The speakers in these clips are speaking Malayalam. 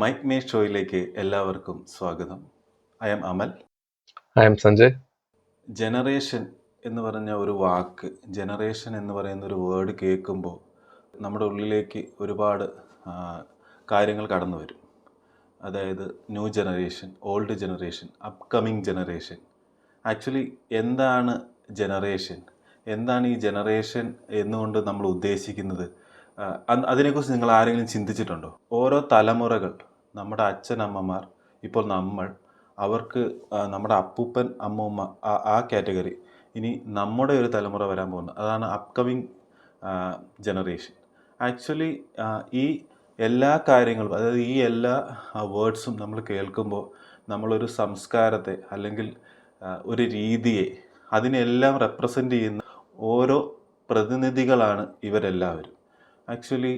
മൈക്ക് മേ ഷോയിലേക്ക് എല്ലാവർക്കും സ്വാഗതം. I M Amal. I M Sanjay. Generation എന്ന് പറഞ്ഞ ഒരു വാക്ക്, ജനറേഷൻ എന്ന് പറയുന്ന ഒരു വേർഡ് കേൾക്കുമ്പോൾ നമ്മുടെ ഉള്ളിലേക്ക് ഒരുപാട് കാര്യങ്ങൾ കടന്നു വരും. അതായത് new generation, old generation, upcoming generation. Actually എന്താണ് ജനറേഷൻ, എന്താണ് ഈ ജനറേഷൻ എന്നുകൊണ്ട് നമ്മൾ ഉദ്ദേശിക്കുന്നത്? അതിനെക്കുറിച്ച് നിങ്ങൾ ആരെങ്കിലും ചിന്തിച്ചിട്ടുണ്ടോ? ഓരോ തലമുറകൾ, നമ്മുടെ അച്ഛനമ്മമാർ, ഇപ്പോൾ നമ്മൾ, അവർക്ക് നമ്മുടെ അപ്പൂപ്പൻ അമ്മൂമ്മ, ആ കാറ്റഗറി. ഇനി നമ്മുടെ ഒരു തലമുറ വരാൻ പോകുന്നത്, അതാണ് അപ്കമിങ് ജനറേഷൻ. ആക്ച്വലി ഈ എല്ലാ കാര്യങ്ങളും, അതായത് ഈ എല്ലാ വേർഡ്സും നമ്മൾ കേൾക്കുമ്പോൾ നമ്മളൊരു സംസ്കാരത്തെ അല്ലെങ്കിൽ ഒരു രീതിയെ, അതിനെല്ലാം റെപ്രസെൻ്റ് ചെയ്യുന്ന ഓരോ പ്രതിനിധികളാണ് ഇവരെല്ലാവരും. ആക്ച്വലി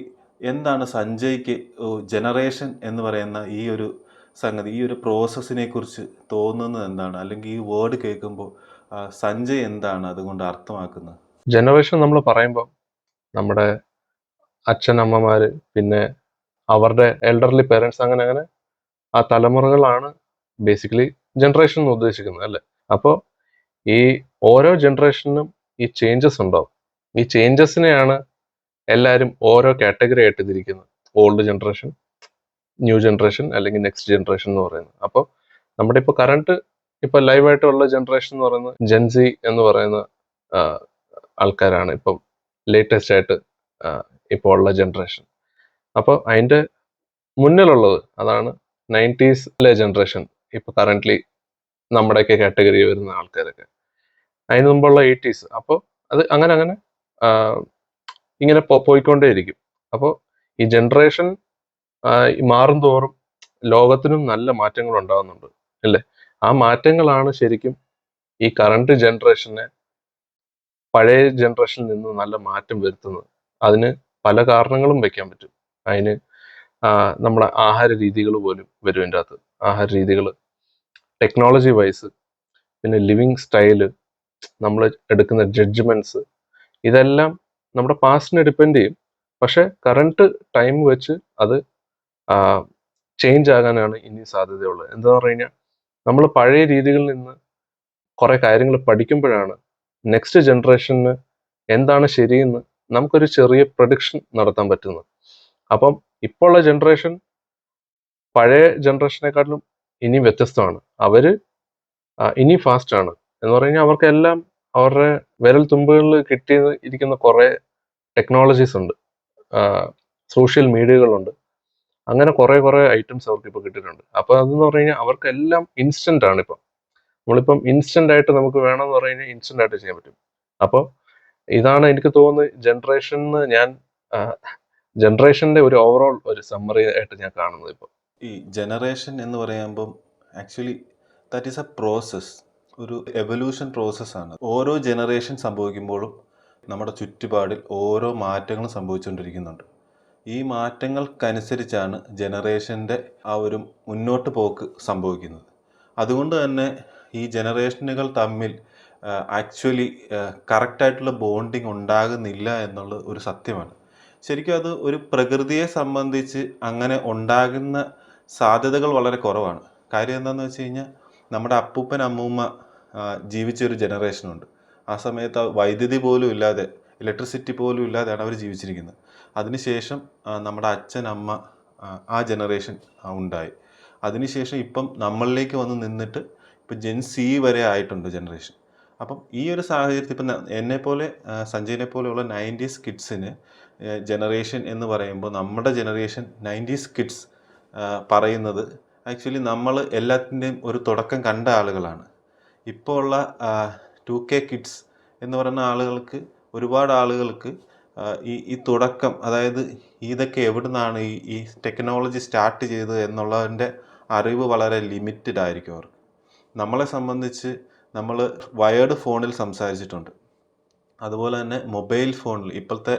എന്താണ് സഞ്ജയ്ക്ക് ജനറേഷൻ എന്ന് പറയുന്ന ഈ ഒരു സംഗതി, ഈ ഒരു പ്രോസസ്സിനെ കുറിച്ച് തോന്നുന്നത് എന്താണ്? അല്ലെങ്കിൽ ഈ വേർഡ് കേൾക്കുമ്പോൾ സഞ്ജയ് എന്താണ് അതുകൊണ്ട് അർത്ഥമാക്കുന്നത്? ജനറേഷൻ നമ്മൾ പറയുമ്പോൾ നമ്മുടെ അച്ഛനമ്മമാര്, പിന്നെ അവരുടെ എൽഡർലി പേരൻസ്, അങ്ങനെ അങ്ങനെ ആ തലമുറകളാണ് ബേസിക്കലി ജനറേഷൻ എന്ന് ഉദ്ദേശിക്കുന്നത്, അല്ലേ? അപ്പോൾ ഈ ഓരോ ജനറേഷനും ഈ ചേഞ്ചസ് ഉണ്ടാവും. ഈ ചേഞ്ചസിനെയാണ് എല്ലാവരും ഓരോ കാറ്റഗറി ആയിട്ട് തിരിക്കുന്നത്. ഓൾഡ് ജനറേഷൻ, ന്യൂ ജനറേഷൻ, അല്ലെങ്കിൽ നെക്സ്റ്റ് ജനറേഷൻ എന്ന് പറയുന്നത്. അപ്പോൾ നമ്മുടെ ഇപ്പോൾ കറണ്ട് ഇപ്പൊ ലൈവായിട്ടുള്ള ജനറേഷൻ എന്ന് പറയുന്നത് ജെൻസി എന്ന് പറയുന്ന ആൾക്കാരാണ് ഇപ്പം ലേറ്റസ്റ്റ് ആയിട്ട് ഇപ്പോൾ ഉള്ള ജനറേഷൻ. അപ്പോൾ അതിൻ്റെ മുന്നിലുള്ളത് അതാണ് 90s ജനറേഷൻ, ഇപ്പൊ കറന്റ്ലി നമ്മുടെയൊക്കെ കാറ്റഗറി വരുന്ന ആൾക്കാരൊക്കെ. അതിന് മുമ്പുള്ള 80s. അപ്പോൾ അത് അങ്ങനെ അങ്ങനെ ഇങ്ങനെ പോയിക്കൊണ്ടേയിരിക്കും. അപ്പോൾ ഈ ജനറേഷൻ മാറും തോറും ലോകത്തിനും നല്ല മാറ്റങ്ങൾ ഉണ്ടാകുന്നുണ്ട്, അല്ലേ? ആ മാറ്റങ്ങളാണ് ശരിക്കും ഈ കറണ്ട് ജനറേഷനെ പഴയ ജനറേഷനിൽ നിന്ന് നല്ല മാറ്റം വരുത്തുന്നത്. അതിന് പല കാരണങ്ങളും വയ്ക്കാൻ പറ്റും. അതിന് നമ്മുടെ ആഹാര രീതികൾ പോലും വരും ഇതിൻ്റെ അകത്ത്. ആഹാര രീതികൾ, ടെക്നോളജി വൈസ്, പിന്നെ ലിവിങ് സ്റ്റൈല്, നമ്മൾ എടുക്കുന്ന ജഡ്ജ്മെന്റ്സ്, ഇതെല്ലാം നമ്മുടെ പാസ്റ്റിനെ ഡിപ്പെൻഡ് ചെയ്യും. പക്ഷെ കറണ്ട് ടൈം വെച്ച് അത് ചേഞ്ച് ആകാനാണ് ഇനി സാധ്യതയുള്ളത്. എന്താ പറഞ്ഞു കഴിഞ്ഞാൽ, നമ്മൾ പഴയ രീതികളിൽ നിന്ന് കുറെ കാര്യങ്ങൾ പഠിക്കുമ്പോഴാണ് നെക്സ്റ്റ് ജനറേഷന് എന്താണ് ശരിയെന്ന് നമുക്കൊരു ചെറിയ പ്രഡിക്ഷൻ നടത്താൻ പറ്റുന്നത്. അപ്പം ഇപ്പോൾ ഉള്ള ജനറേഷൻ പഴയ ജനറേഷനെക്കാട്ടിലും ഇനി വ്യത്യസ്തമാണ്. അവര് ഇനി ഫാസ്റ്റ് ആണ് എന്ന് പറഞ്ഞു കഴിഞ്ഞാൽ, അവർക്കെല്ലാം അവരുടെ വിരൽ തുമ്പുകളിൽ ഇരിക്കുന്ന കുറെ ടെക്നോളജീസ് ഉണ്ട്, സോഷ്യൽ മീഡിയകളുണ്ട്, അങ്ങനെ കുറെ ഐറ്റംസ് അവർക്ക് ഇപ്പൊ കിട്ടിയിട്ടുണ്ട്. അപ്പൊ അതെന്ന് പറഞ്ഞു കഴിഞ്ഞാൽ അവർക്കെല്ലാം ഇൻസ്റ്റന്റ് ആണ്. ഇപ്പം നമ്മളിപ്പം ഇൻസ്റ്റന്റ് ആയിട്ട് നമുക്ക് വേണമെന്ന് പറഞ്ഞു കഴിഞ്ഞാൽ ഇൻസ്റ്റന്റ് ആയിട്ട് ചെയ്യാൻ പറ്റും. അപ്പോൾ ഇതാണ് എനിക്ക് തോന്നുന്നത് ജനറേഷന്റെ ഒരു ഓവറോൾ ഒരു സമ്മറി ആയിട്ട് ഞാൻ കാണുന്നത്. ഇപ്പോൾ ഈ ജനറേഷൻ എന്ന് പറയുമ്പം actually that is A process, ഒരു എവല്യൂഷൻ പ്രോസസ്സാണ്. ഓരോ ജനറേഷൻ സംഭവിക്കുമ്പോഴും നമ്മുടെ ചുറ്റുപാടിൽ ഓരോ മാറ്റങ്ങളും സംഭവിച്ചുകൊണ്ടിരിക്കുന്നുണ്ട്. ഈ മാറ്റങ്ങൾക്കനുസരിച്ചാണ് ജനറേഷൻ്റെ ആ ഒരു മുന്നോട്ട് പോക്ക് സംഭവിക്കുന്നത്. അതുകൊണ്ട് തന്നെ ഈ ജനറേഷനുകൾ തമ്മിൽ ആക്ച്വലി കറക്റ്റായിട്ടുള്ള ബോണ്ടിങ് ഉണ്ടാകുന്നില്ല എന്നുള്ള ഒരു സത്യമാണ്. ശരിക്കും അത് ഒരു പ്രകൃതിയെ സംബന്ധിച്ച് അങ്ങനെ ഉണ്ടാകുന്ന സാധ്യതകൾ വളരെ കുറവാണ്. കാര്യം എന്താണെന്ന് വെച്ച് കഴിഞ്ഞാൽ, നമ്മുടെ അപ്പൂപ്പൻ അമ്മൂമ്മ ജീവിച്ചൊരു ജനറേഷനുണ്ട്. ആ സമയത്ത് വൈദ്യുതി പോലും ഇല്ലാതെ, ഇലക്ട്രിസിറ്റി പോലും ഇല്ലാതെയാണ് അവർ ജീവിച്ചിരിക്കുന്നത്. അതിനുശേഷം നമ്മുടെ അച്ഛൻ അമ്മ, ആ ജനറേഷൻ ഉണ്ടായി. അതിനുശേഷം ഇപ്പം നമ്മളിലേക്ക് വന്ന് നിന്നിട്ട് ഇപ്പം ജെൻ സി വരെ ആയിട്ടുണ്ട് ജനറേഷൻ. അപ്പം ഈ ഒരു സാഹചര്യത്തിൽ ഇപ്പം എന്നെപ്പോലെ, സഞ്ജയനെ പോലെയുള്ള 90s കിഡ്സിന് ജനറേഷൻ എന്ന് പറയുമ്പോൾ, നമ്മുടെ ജനറേഷൻ 90s കിഡ്സ് പറയുന്നത് ആക്ച്വലി നമ്മൾ എല്ലാത്തിൻ്റെയും ഒരു തുടക്കം കണ്ട ആളുകളാണ്. ഇപ്പോൾ ഉള്ള 2K കിഡ്സ് എന്ന് പറയുന്ന ആളുകൾക്ക്, ഒരുപാട് ആളുകൾക്ക് ഈ തുടക്കം, അതായത് ഇതൊക്കെ എവിടെ നിന്നാണ് ഈ ടെക്നോളജി സ്റ്റാർട്ട് ചെയ്തത് എന്നുള്ളതിൻ്റെ അറിവ് വളരെ ലിമിറ്റഡ് ആയിരിക്കും അവർക്ക്. നമ്മളെ സംബന്ധിച്ച് നമ്മൾ വയേർഡ് ഫോണിൽ സംസാരിച്ചിട്ടുണ്ട്. അതുപോലെ തന്നെ മൊബൈൽ ഫോണിൽ, ഇപ്പോഴത്തെ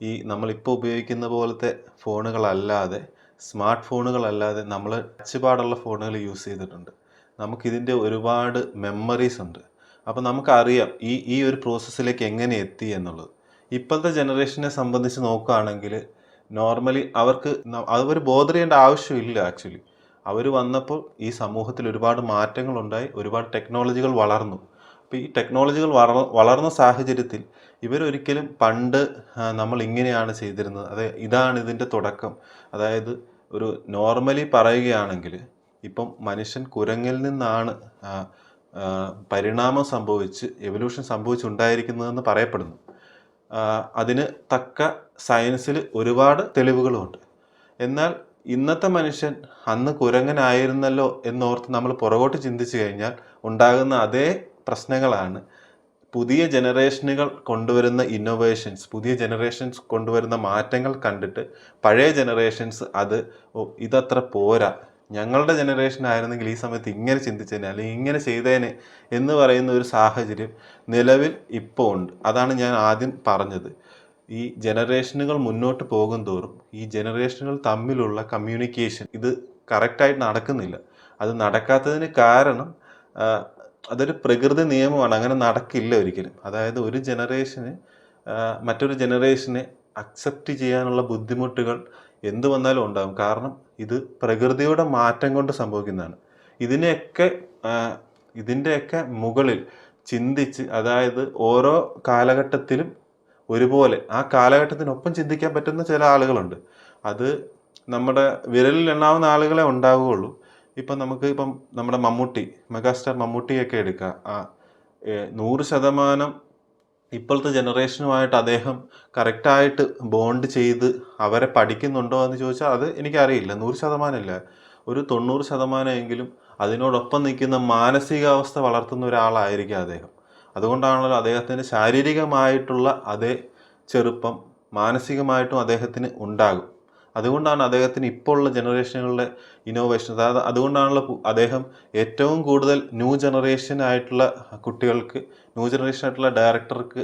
ഈ നമ്മളിപ്പോൾ ഉപയോഗിക്കുന്ന പോലത്തെ ഫോണുകളല്ലാതെ, സ്മാർട്ട് ഫോണുകളല്ലാതെ നമ്മൾ ടച്ച് പാടുള്ള ഫോണുകൾ യൂസ് ചെയ്തിട്ടുണ്ട്. നമുക്കിതിൻ്റെ ഒരുപാട് മെമ്മറീസ് ഉണ്ട്. അപ്പോൾ നമുക്കറിയാം ഈ ഒരു പ്രോസസ്സിലേക്ക് എങ്ങനെ എത്തി എന്നുള്ളത്. ഇപ്പോഴത്തെ ജനറേഷനെ സംബന്ധിച്ച് നോക്കുകയാണെങ്കിൽ, നോർമലി അവർക്ക് അവർ ബോധർ ചെയ്യേണ്ട ആവശ്യമില്ല ആക്ച്വലി. അവർ വന്നപ്പോൾ ഈ സമൂഹത്തിൽ ഒരുപാട് മാറ്റങ്ങളുണ്ടായി, ഒരുപാട് ടെക്നോളജികൾ വളർന്നു. അപ്പോൾ ഈ ടെക്നോളജികൾ വളർന്ന സാഹചര്യത്തിൽ ഇവരൊരിക്കലും പണ്ട് നമ്മൾ ഇങ്ങനെയാണ് ചെയ്തിരുന്നത്, അതെ ഇതാണ് ഇതിൻ്റെ തുടക്കം. അതായത് ഒരു നോർമലി പറയുകയാണെങ്കിൽ ഇപ്പം മനുഷ്യൻ കുരങ്ങിൽ നിന്നാണ് ആ, ആ, പരിണാമം സംഭവിച്ച് എവല്യൂഷൻ സംഭവിച്ചുണ്ടായിരിക്കുന്നതെന്ന് പറയപ്പെടുന്നു. അതിന് തക്ക സയൻസിൽ ഒരുപാട് തെളിവുകളുമുണ്ട്. എന്നാൽ ഇന്നത്തെ മനുഷ്യൻ അന്ന് കുരങ്ങനായിരുന്നല്ലോ എന്നോർത്ത് നമ്മൾ പുറകോട്ട് ചിന്തിച്ചു കഴിഞ്ഞാൽ ഉണ്ടാകുന്ന അതേ പ്രശ്നങ്ങളാണ് പുതിയ ജനറേഷനുകൾ കൊണ്ടുവരുന്ന ഇന്നോവേഷൻസ്, പുതിയ ജനറേഷൻസ് കൊണ്ടുവരുന്ന മാറ്റങ്ങൾ കണ്ടിട്ട് പഴയ ജനറേഷൻസ് അത് ഇതത്ര പോരാ, ഞങ്ങളുടെ ജനറേഷൻ ആയിരുന്നെങ്കിൽ ഈ സമയത്ത് ഇങ്ങനെ ചിന്തിച്ചേനെ അല്ലെങ്കിൽ ഇങ്ങനെ ചെയ്തേനെ എന്ന് പറയുന്ന ഒരു സാഹചര്യം നിലവിൽ ഇപ്പോൾ ഉണ്ട്. അതാണ് ഞാൻ ആദ്യം പറഞ്ഞത്. ഈ ജനറേഷനുകൾ മുന്നോട്ട് പോകും തോറും ഈ ജനറേഷനുകൾ തമ്മിലുള്ള കമ്മ്യൂണിക്കേഷൻ ഇത് കറക്റ്റായിട്ട് നടക്കുന്നില്ല. അത് നടക്കാത്തതിന് കാരണം അതൊരു പ്രകൃതി നിയമമാണ്, അങ്ങനെ നടക്കില്ല ഒരിക്കലും. അതായത് ഒരു ജനറേഷന് മറ്റൊരു ജനറേഷനെ അക്സെപ്റ്റ് ചെയ്യാനുള്ള ബുദ്ധിമുട്ടുകൾ എന്ത് വന്നാലും ഉണ്ടാകും. കാരണം ഇത് പ്രകൃതിയുടെ മാറ്റം കൊണ്ട് സംഭവിക്കുന്നതാണ്. ഇതിൻ്റെയൊക്കെ മുകളിൽ ചിന്തിച്ച്, അതായത് ഓരോ കാലഘട്ടത്തിലും ഒരുപോലെ ആ കാലഘട്ടത്തിനൊപ്പം ചിന്തിക്കാൻ പറ്റുന്ന ചില ആളുകളുണ്ട്. അത് നമ്മുടെ വിരലിൽ എണ്ണാവുന്ന ആളുകളെ ഉണ്ടാവുകയുള്ളൂ. ഇപ്പം നമ്മുടെ മമ്മൂട്ടി, മെഗാസ്റ്റാർ മമ്മൂട്ടിയൊക്കെ എടുക്കുക. 100% ഇപ്പോഴത്തെ ജനറേഷനുമായിട്ട് അദ്ദേഹം കറക്റ്റായിട്ട് ബോണ്ട് ചെയ്ത് അവരെ പഠിക്കുന്നുണ്ടോ എന്ന് ചോദിച്ചാൽ അത് എനിക്കറിയില്ല. 100% ഇല്ല, ഒരു 90% എങ്കിലും അതിനോടൊപ്പം നിൽക്കുന്ന മാനസികാവസ്ഥ വളർത്തുന്ന ഒരാളായിരിക്കും അദ്ദേഹം. അതുകൊണ്ടാണല്ലോ അദ്ദേഹത്തിന് ശാരീരികമായിട്ടുള്ള അതേ ചെറുപ്പം മാനസികമായിട്ടും അദ്ദേഹത്തിന് ഉണ്ടാകും. അതുകൊണ്ടാണ് അദ്ദേഹത്തിന് ഇപ്പോൾ ഉള്ള ജനറേഷനുകളുടെ ഇന്നോവേഷൻ, അതായത് അതുകൊണ്ടാണല്ലോ അദ്ദേഹം ഏറ്റവും കൂടുതൽ ന്യൂ ജനറേഷൻ ആയിട്ടുള്ള കുട്ടികൾക്ക്, ന്യൂ ജനറേഷൻ ആയിട്ടുള്ള ഡയറക്ടർക്ക്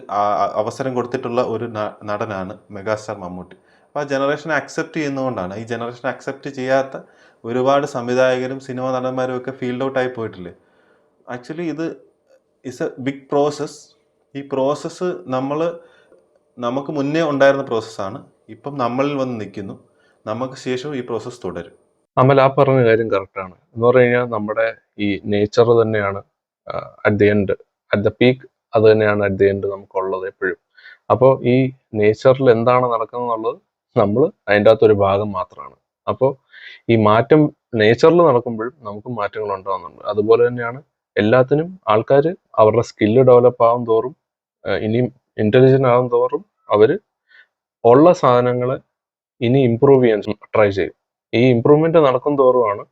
അവസരം കൊടുത്തിട്ടുള്ള ഒരു നടനാണ് മെഗാസ്റ്റാർ മമ്മൂട്ടി. അപ്പോൾ ആ ജനറേഷനെ അക്സെപ്റ്റ് ചെയ്യുന്നതുകൊണ്ടാണ്. ഈ ജനറേഷൻ അക്സെപ്റ്റ് ചെയ്യാത്ത ഒരുപാട് സംവിധായകരും സിനിമാ നടന്മാരും ഒക്കെ ഫീൽഡ് ഔട്ടായി പോയിട്ടില്ലേ. ആക്ച്വലി ഇത് ഇസ് എ ബിഗ് പ്രോസസ്സ്. ഈ പ്രോസസ്സ് നമുക്ക് മുന്നേ ഉണ്ടായിരുന്ന പ്രോസസ്സാണ്, ഇപ്പം നമ്മളിൽ വന്ന് നിൽക്കുന്നു, നമുക്ക് ശേഷം ഈ പ്രോസസ്സ് തുടരും. അമൽ ആ പറഞ്ഞ കാര്യം കറക്റ്റാണ്. എന്ന് പറഞ്ഞു കഴിഞ്ഞാൽ നമ്മുടെ ഈ നേച്ചർ തന്നെയാണ് at the end, at the peak അത് തന്നെയാണ് അറ്റ് ദി എൻഡ് നമുക്കുള്ളത് എപ്പോഴും. അപ്പോൾ ഈ നേച്ചറിൽ എന്താണ് നടക്കുന്നത് എന്നുള്ളത് നമ്മൾ അതിൻ്റെ അകത്തൊരു ഭാഗം മാത്രമാണ്. അപ്പോൾ ഈ മാറ്റം നേച്ചറിൽ നടക്കുമ്പോഴും നമുക്ക് മാറ്റങ്ങൾ ഉണ്ടാകുന്നുണ്ട്. അതുപോലെ തന്നെയാണ് എല്ലാത്തിനും ആൾക്കാർ അവരുടെ സ്കില്ല് ഡെവലപ്പ് ആകും തോറും ഇനിയും ഇൻ്റലിജൻ്റ് ആകും തോറും അവർ ഉള്ള സാധനങ്ങളെ ഇനി ഇമ്പ്രൂവ് ചെയ്യാൻ ട്രൈ ചെയ്യും. ഈ ഇമ്പ്രൂവ്മെന്റ് നടക്കും തോറുമാണ്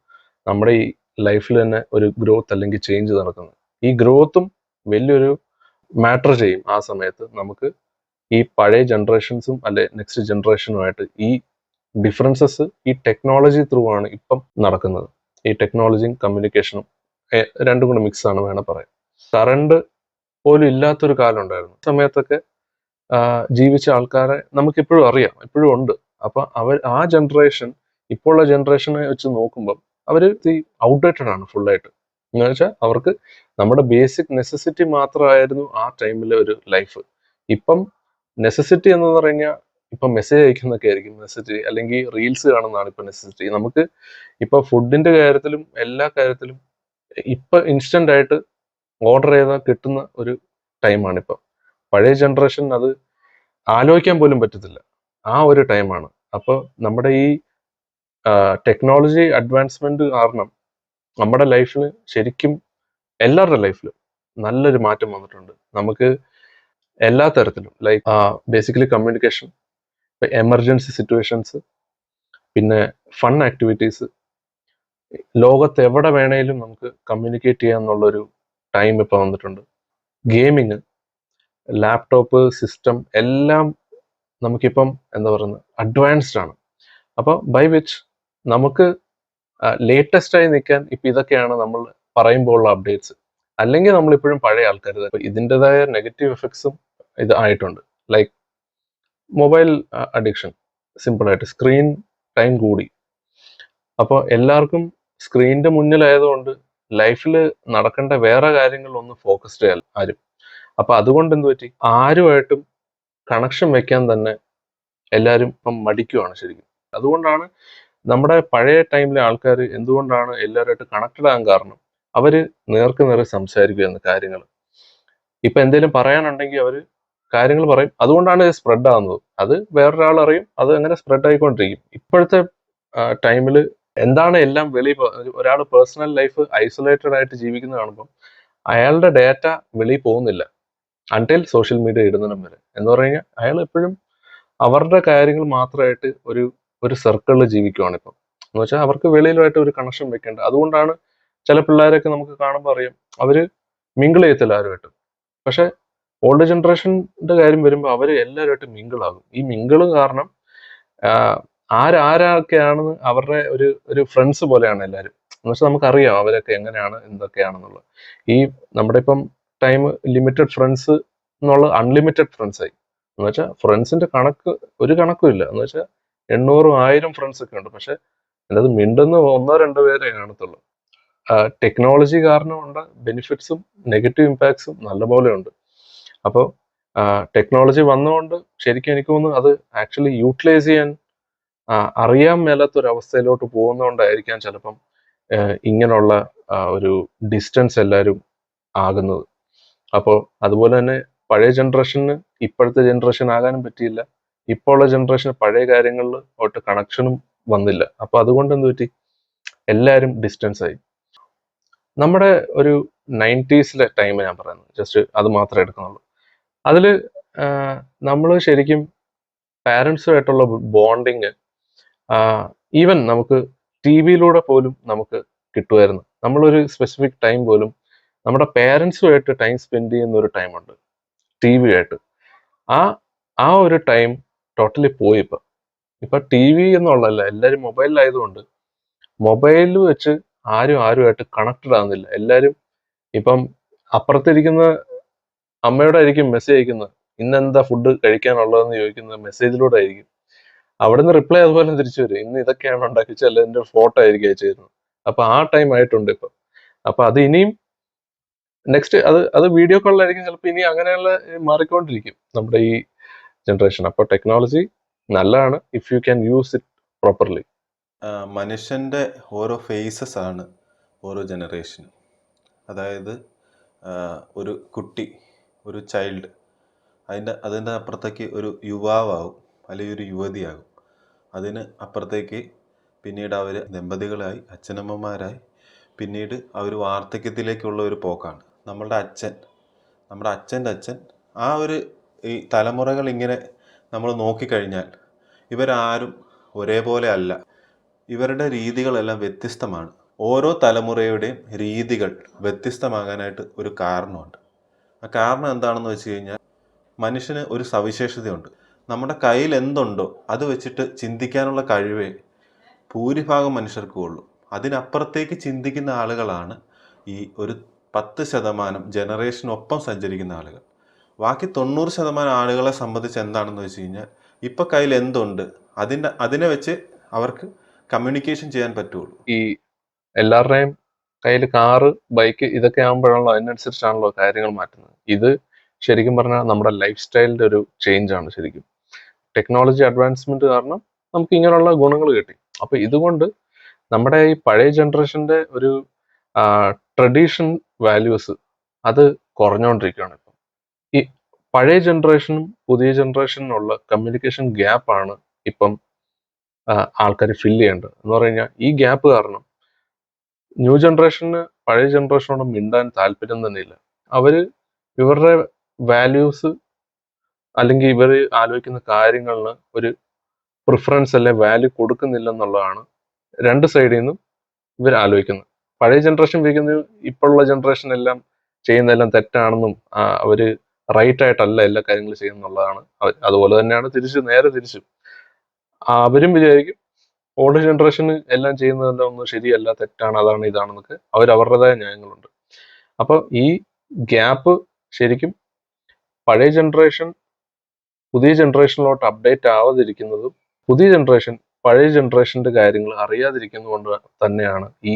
നമ്മുടെ ഈ ലൈഫിൽ തന്നെ ഒരു ഗ്രോത്ത് അല്ലെങ്കിൽ ചേഞ്ച് നടക്കുന്നത്. ഈ ഗ്രോത്തും വലിയൊരു മാറ്റർ ചെയ്യും. ആ സമയത്ത് നമുക്ക് ഈ പഴയ ജനറേഷൻസും അല്ലെ നെക്സ്റ്റ് ജനറേഷനുമായിട്ട് ഈ ഡിഫറൻസസ് ഈ ടെക്നോളജി ത്രൂ ആണ് ഇപ്പം നടക്കുന്നത്. ഈ ടെക്നോളജിയും കമ്മ്യൂണിക്കേഷനും രണ്ടും കൂടെ മിക്സ് ആണ് വേണം പറയാം. കറണ്ട് പോലും ഇല്ലാത്തൊരു കാലം ഉണ്ടായിരുന്നു. സമയത്തൊക്കെ ജീവിച്ച ആൾക്കാരെ നമുക്കിപ്പോഴും അറിയാം, ഇപ്പോഴും ഉണ്ട്. അപ്പൊ ആ ജനറേഷൻ ഇപ്പോൾ ഉള്ള ജനറേഷനെ വെച്ച് നോക്കുമ്പോൾ അവർ ഔട്ട്ഡേറ്റഡ് ആണ് ഫുള്ളായിട്ട്. എന്ന് വെച്ചാൽ അവർക്ക് നമ്മുടെ ബേസിക് നെസസിറ്റി മാത്രമായിരുന്നു ആ ടൈമിലെ ഒരു ലൈഫ്. ഇപ്പം നെസസിറ്റി എന്ന് പറഞ്ഞാൽ ഇപ്പം മെസ്സേജ് അയക്കുന്നൊക്കെ ആയിരിക്കും നെസസിറ്റി, അല്ലെങ്കിൽ റീൽസ് കാണുന്നതാണ് ഇപ്പം നെസസിറ്റി. നമുക്ക് ഇപ്പൊ ഫുഡിന്റെ കാര്യത്തിലും എല്ലാ കാര്യത്തിലും ഇപ്പൊ ഇൻസ്റ്റന്റ് ആയിട്ട് ഓർഡർ ചെയ്താൽ കിട്ടുന്ന ഒരു ടൈമാണ് ഇപ്പം. പഴയ ജനറേഷൻ അത് ആലോചിക്കാൻ പോലും പറ്റത്തില്ല, ആ ഒരു ടൈമാണ്. അപ്പോൾ നമ്മുടെ ഈ ടെക്നോളജി അഡ്വാൻസ്മെന്റ് കാരണം നമ്മുടെ ലൈഫിൽ ശരിക്കും എല്ലാവരുടെ ലൈഫിലും നല്ലൊരു മാറ്റം വന്നിട്ടുണ്ട്. നമുക്ക് എല്ലാ തരത്തിലും like basically communication, emergency situations, പിന്നെ ഫൺ ആക്ടിവിറ്റീസ്, ലോകത്ത് എവിടെ വേണേലും നമുക്ക് കമ്മ്യൂണിക്കേറ്റ് ചെയ്യാന്നുള്ളൊരു ടൈം ഇപ്പം വന്നിട്ടുണ്ട്. ഗെയിമിങ്, ലാപ്ടോപ്പ് സിസ്റ്റം എല്ലാം നമുക്കിപ്പം എന്താ പറയുന്നത് അഡ്വാൻസ്ഡ് ആണ്. അപ്പോൾ ബൈ വിച്ച് നമുക്ക് ലേറ്റസ്റ്റ് ആയി നിൽക്കാൻ ഇപ്പം ഇതൊക്കെയാണ് നമ്മൾ പറയുമ്പോൾ ഉള്ള അപ്ഡേറ്റ്സ്. അല്ലെങ്കിൽ നമ്മളിപ്പോഴും പഴയ ആൾക്കാർ. ഇതിൻ്റെതായ നെഗറ്റീവ് എഫക്ട്സും ഇത് ആയിട്ടുണ്ട്. ലൈക്ക് മൊബൈൽ അഡിക്ഷൻ, സിമ്പിളായിട്ട് സ്ക്രീൻ ടൈം കൂടി. അപ്പോൾ എല്ലാവർക്കും സ്ക്രീനിന്റെ മുന്നിലായതുകൊണ്ട് ലൈഫിൽ നടക്കേണ്ട വേറെ കാര്യങ്ങളിലൊന്നും ഫോക്കസ്ഡ് ചെയ്യാൻ ആരും. അപ്പൊ അതുകൊണ്ട് എന്ത് പറ്റി, ആരുമായിട്ടും കണക്ഷൻ വെക്കാൻ തന്നെ എല്ലാവരും ഇപ്പം മടിക്കുവാണ് ശരിക്കും. അതുകൊണ്ടാണ് നമ്മുടെ പഴയ ടൈമിലെ ആൾക്കാർ എന്തുകൊണ്ടാണ് എല്ലാവരുമായിട്ട് കണക്റ്റഡ് ആകാൻ കാരണം, അവർ നേർക്ക് നേരെ സംസാരിക്കുകയെന്ന് കാര്യങ്ങൾ. ഇപ്പം എന്തെങ്കിലും പറയാനുണ്ടെങ്കിൽ അവർ കാര്യങ്ങൾ പറയും. അതുകൊണ്ടാണ് ഇത് സ്പ്രെഡ് ആകുന്നത്. അത് വേറൊരാൾ അറിയും, അത് അങ്ങനെ സ്പ്രെഡ് ആയിക്കൊണ്ടിരിക്കും. ഇപ്പോഴത്തെ ടൈമിൽ എന്താണ് എല്ലാം ഒരാൾ പേഴ്സണൽ ലൈഫ് ഐസൊലേറ്റഡ് ആയിട്ട് ജീവിക്കുന്നത് കാണുമ്പോൾ അയാളുടെ ഡാറ്റ വെളിയിൽ പോകുന്നില്ല അൺടിൽ സോഷ്യൽ മീഡിയ ഇടുന്നതിനും വരെ. എന്ന് പറഞ്ഞു കഴിഞ്ഞാൽ അയാൾ എപ്പോഴും അവരുടെ കാര്യങ്ങൾ മാത്രമായിട്ട് ഒരു സർക്കിളിൽ ജീവിക്കുവാണ് ഇപ്പം. എന്ന് വെച്ചാൽ അവർക്ക് വെളിയിലുമായിട്ട് ഒരു കണക്ഷൻ വെക്കേണ്ട. അതുകൊണ്ടാണ് ചില പിള്ളേരൊക്കെ നമുക്ക് കാണുമ്പോൾ അറിയാം, അവര് മിങ്കിൾ ചെയ്യത്തില്ല ആരുമായിട്ടും. പക്ഷെ ഓൾഡ് ജനറേഷൻ്റെ കാര്യം വരുമ്പോൾ അവർ എല്ലാവരുമായിട്ട് മിങ്കിളാകും. ഈ മിങ്കിള് കാരണം ആരൊക്കെയാണെന്ന് അവരുടെ ഒരു ഫ്രണ്ട്സ് പോലെയാണ് എല്ലാവരും. എന്ന് വെച്ചാൽ നമുക്കറിയാം അവരൊക്കെ എങ്ങനെയാണ് എന്തൊക്കെയാണെന്നുള്ളത്. ഈ നമ്മുടെ ഇപ്പം ടൈം ലിമിറ്റഡ് ഫ്രണ്ട്സ് എന്നുള്ള അൺലിമിറ്റഡ് ഫ്രണ്ട്സ് ആയി. എന്ന് വെച്ചാൽ ഫ്രണ്ട്സിന്റെ ഒരു കണക്കും ഇല്ല. എന്ന് വെച്ചാൽ 800-1000 ഫ്രണ്ട്സ് ഒക്കെ ഉണ്ട്. പക്ഷെ എന്നത് മിണ്ടുന്ന 1-2 പേരെ കാണത്തുള്ളൂ. ടെക്നോളജി കാരണം ഉണ്ട് ബെനിഫിറ്റ്സും നെഗറ്റീവ് ഇമ്പാക്ട്സും നല്ലപോലെ ഉണ്ട്. അപ്പോൾ ടെക്നോളജി വന്നുകൊണ്ട് ശരിക്കും എനിക്ക് തോന്നുന്നു അത് ആക്ച്വലി യൂട്ടിലൈസ് ചെയ്യാൻ അറിയാൻ മേലാത്തൊരവസ്ഥയിലോട്ട് പോകുന്നതുകൊണ്ടായിരിക്കാം ചിലപ്പം ഇങ്ങനെയുള്ള ഒരു ഡിസ്റ്റൻസ് എല്ലാവരും ആകുന്നത്. അപ്പോൾ അതുപോലെ തന്നെ പഴയ ജനറേഷന് ഇപ്പോഴത്തെ ജനറേഷൻ ആകാനും പറ്റിയില്ല. ഇപ്പോൾ ഉള്ള ജനറേഷന് പഴയ കാര്യങ്ങളിൽ ഒട്ട് കണക്ഷനും വന്നില്ല. അപ്പോൾ അതുകൊണ്ട് എന്ത് പറ്റി, എല്ലാവരും ഡിസ്റ്റൻസ് ആയി. നമ്മുടെ ഒരു 90s ടൈം ഞാൻ പറയുന്നത്, ജസ്റ്റ് അത് മാത്രമേ എടുക്കുന്നുള്ളൂ. അതിൽ നമ്മൾ ശരിക്കും പാരൻസുമായിട്ടുള്ള ബോണ്ടിങ് ഈവൻ നമുക്ക് ടി വിയിലൂടെ പോലും നമുക്ക് കിട്ടുമായിരുന്നു. നമ്മളൊരു സ്പെസിഫിക് ടൈം പോലും നമ്മുടെ പേരൻസുമായിട്ട് ടൈം സ്പെൻഡ് ചെയ്യുന്ന ഒരു ടൈമുണ്ട് ടി വി ആയിട്ട്. ആ ഒരു ടൈം ടോട്ടലി പോയി. ഇപ്പൊ ടി വി എന്നുള്ളതല്ല, എല്ലാവരും മൊബൈലിലായതുകൊണ്ട് മൊബൈലിൽ വെച്ച് ആരുമായിട്ട് കണക്റ്റഡ് ആകുന്നില്ല. എല്ലാവരും ഇപ്പം അപ്പുറത്തിരിക്കുന്ന അമ്മയോട് ആയിരിക്കും മെസ്സേജ് അയക്കുന്നത്, ഇന്നെന്താ ഫുഡ് കഴിക്കാനുള്ളതെന്ന് ചോദിക്കുന്നത് മെസ്സേജിലൂടെ ആയിരിക്കും. അവിടുന്ന് റിപ്ലൈ അതുപോലെ തിരിച്ചു വരും, ഇന്ന് ഇതൊക്കെയാണ് ഉണ്ടാക്കിച്ചത്, അല്ല എൻ്റെ ഫോട്ടോ ആയിരിക്കും അയച്ചു തരുന്നത്. അപ്പൊ ആ ടൈം ആയിട്ടുണ്ട് ഇപ്പൊ. അപ്പൊ അത് ഇനിയും നെക്സ്റ്റ് അത് വീഡിയോ കോളിലായിരിക്കും ചിലപ്പോൾ ഇനി അങ്ങനെയുള്ള മാറിക്കൊണ്ടിരിക്കും നമ്മുടെ ഈ ജനറേഷൻ. അപ്പോൾ ടെക്നോളജി നല്ലതാണ് if you can use it properly. മനുഷ്യൻ്റെ ഓരോ ഫേസസ് ആണ് ഓരോ ജനറേഷനും. അതായത് ഒരു കുട്ടി, ഒരു ചൈൽഡ്, അതിൻ്റെ അപ്പുറത്തേക്ക് ഒരു യുവാവാകും, അല്ലെങ്കിൽ ഒരു യുവതിയാകും. അതിന് അപ്പുറത്തേക്ക് പിന്നീട് അവർ ദമ്പതികളായി, അച്ഛനമ്മമാരായി, പിന്നീട് അവർ വാർദ്ധക്യത്തിലേക്കുള്ള ഒരു പോക്കാണ്. നമ്മുടെ അച്ഛൻ്റെ അച്ഛൻ, ആ ഒരു ഈ തലമുറകൾ ഇങ്ങനെ നമ്മൾ നോക്കിക്കഴിഞ്ഞാൽ ഇവരാരും ഒരേപോലെ അല്ല. ഇവരുടെ രീതികളെല്ലാം വ്യത്യസ്തമാണ്. ഓരോ തലമുറയുടെയും രീതികൾ വ്യത്യസ്തമാകാനായിട്ട് ഒരു കാരണമുണ്ട്. ആ കാരണം എന്താണെന്ന് വെച്ച് കഴിഞ്ഞാൽ, മനുഷ്യന് ഒരു സവിശേഷതയുണ്ട്. നമ്മുടെ കയ്യിൽ എന്തുണ്ടോ അത് വെച്ചിട്ട് ചിന്തിക്കാനുള്ള കഴിവേ ഭൂരിഭാഗം മനുഷ്യർക്കും ഉള്ളൂ. അതിനപ്പുറത്തേക്ക് ചിന്തിക്കുന്ന ആളുകളാണ് ഈ ഒരു 10% ജനറേഷനൊപ്പം സഞ്ചരിക്കുന്ന ആളുകൾ. ബാക്കി 90% ആളുകളെ സംബന്ധിച്ച് എന്താണെന്ന് വെച്ച് കഴിഞ്ഞാൽ, ഇപ്പം കയ്യിൽ എന്തുണ്ട് അതിനെ വെച്ച് അവർക്ക് കമ്മ്യൂണിക്കേഷൻ ചെയ്യാൻ പറ്റുള്ളൂ. ഈ എല്ലാവരുടെയും കയ്യിൽ കാറ്, ബൈക്ക് ഇതൊക്കെ ആകുമ്പോഴാണല്ലോ അതിനനുസരിച്ചാണല്ലോ കാര്യങ്ങൾ മാറ്റുന്നത്. ഇത് ശരിക്കും പറഞ്ഞാൽ നമ്മുടെ ലൈഫ് സ്റ്റൈലിന്റെ ഒരു ചേഞ്ച് ആണ് ശരിക്കും. ടെക്നോളജി അഡ്വാൻസ്മെന്റ് കാരണം നമുക്ക് ഇങ്ങനെയുള്ള ഗുണങ്ങൾ കിട്ടി. അപ്പൊ ഇതുകൊണ്ട് നമ്മുടെ ഈ പഴയ ജനറേഷന്റെ ഒരു ട്രഡീഷൻ വാല്യൂസ് അത് കുറഞ്ഞുകൊണ്ടിരിക്കുകയാണ് ഇപ്പം. ഈ പഴയ ജനറേഷനും പുതിയ ജനറേഷനുള്ള കമ്മ്യൂണിക്കേഷൻ ഗ്യാപ്പാണ് ഇപ്പം ആൾക്കാർ ഫില്ല് ചെയ്യേണ്ടത്. എന്ന് പറഞ്ഞു കഴിഞ്ഞാൽ ഈ ഗ്യാപ്പ് കാരണം ന്യൂ ജനറേഷന് പഴയ ജനറേഷനോട് മിണ്ടാൻ താല്പര്യം തന്നെ ഇല്ല. അവര് ഇവരുടെ വാല്യൂസ് അല്ലെങ്കിൽ ഇവർ ആലോചിക്കുന്ന കാര്യങ്ങളിന് ഒരു പ്രിഫറൻസ് അല്ലെ വാല്യൂ കൊടുക്കുന്നില്ലെന്നുള്ളതാണ് രണ്ട് സൈഡിൽ നിന്നും ഇവർ ആലോചിക്കുന്നത്. പഴയ ജനറേഷൻ വിളിക്കുന്നത് ഇപ്പോഴുള്ള ജനറേഷൻ എല്ലാം ചെയ്യുന്നതെല്ലാം തെറ്റാണെന്നും അവര് റൈറ്റ് ആയിട്ടല്ല എല്ലാ കാര്യങ്ങളും ചെയ്യുന്നുള്ളതാണ്. അതുപോലെ തന്നെയാണ് നേരെ തിരിച്ചു അവരും വിചാരിക്കും ഓൾഡ് ജനറേഷന് എല്ലാം ചെയ്യുന്നതെല്ലാം ഒന്നും ശരിയല്ല, തെറ്റാണ്, അതാണ് ഇതാണെന്നൊക്കെ അവരുടേതായ ന്യായങ്ങളുണ്ട്. അപ്പൊ ഈ ഗ്യാപ്പ് ശരിക്കും പഴയ ജനറേഷൻ പുതിയ ജനറേഷനിലോട്ട് അപ്ഡേറ്റ് ആവാതിരിക്കുന്നതും പുതിയ ജനറേഷൻ പഴയ ജനറേഷന്റെ കാര്യങ്ങൾ അറിയാതിരിക്കുന്നതുകൊണ്ട് തന്നെയാണ് ഈ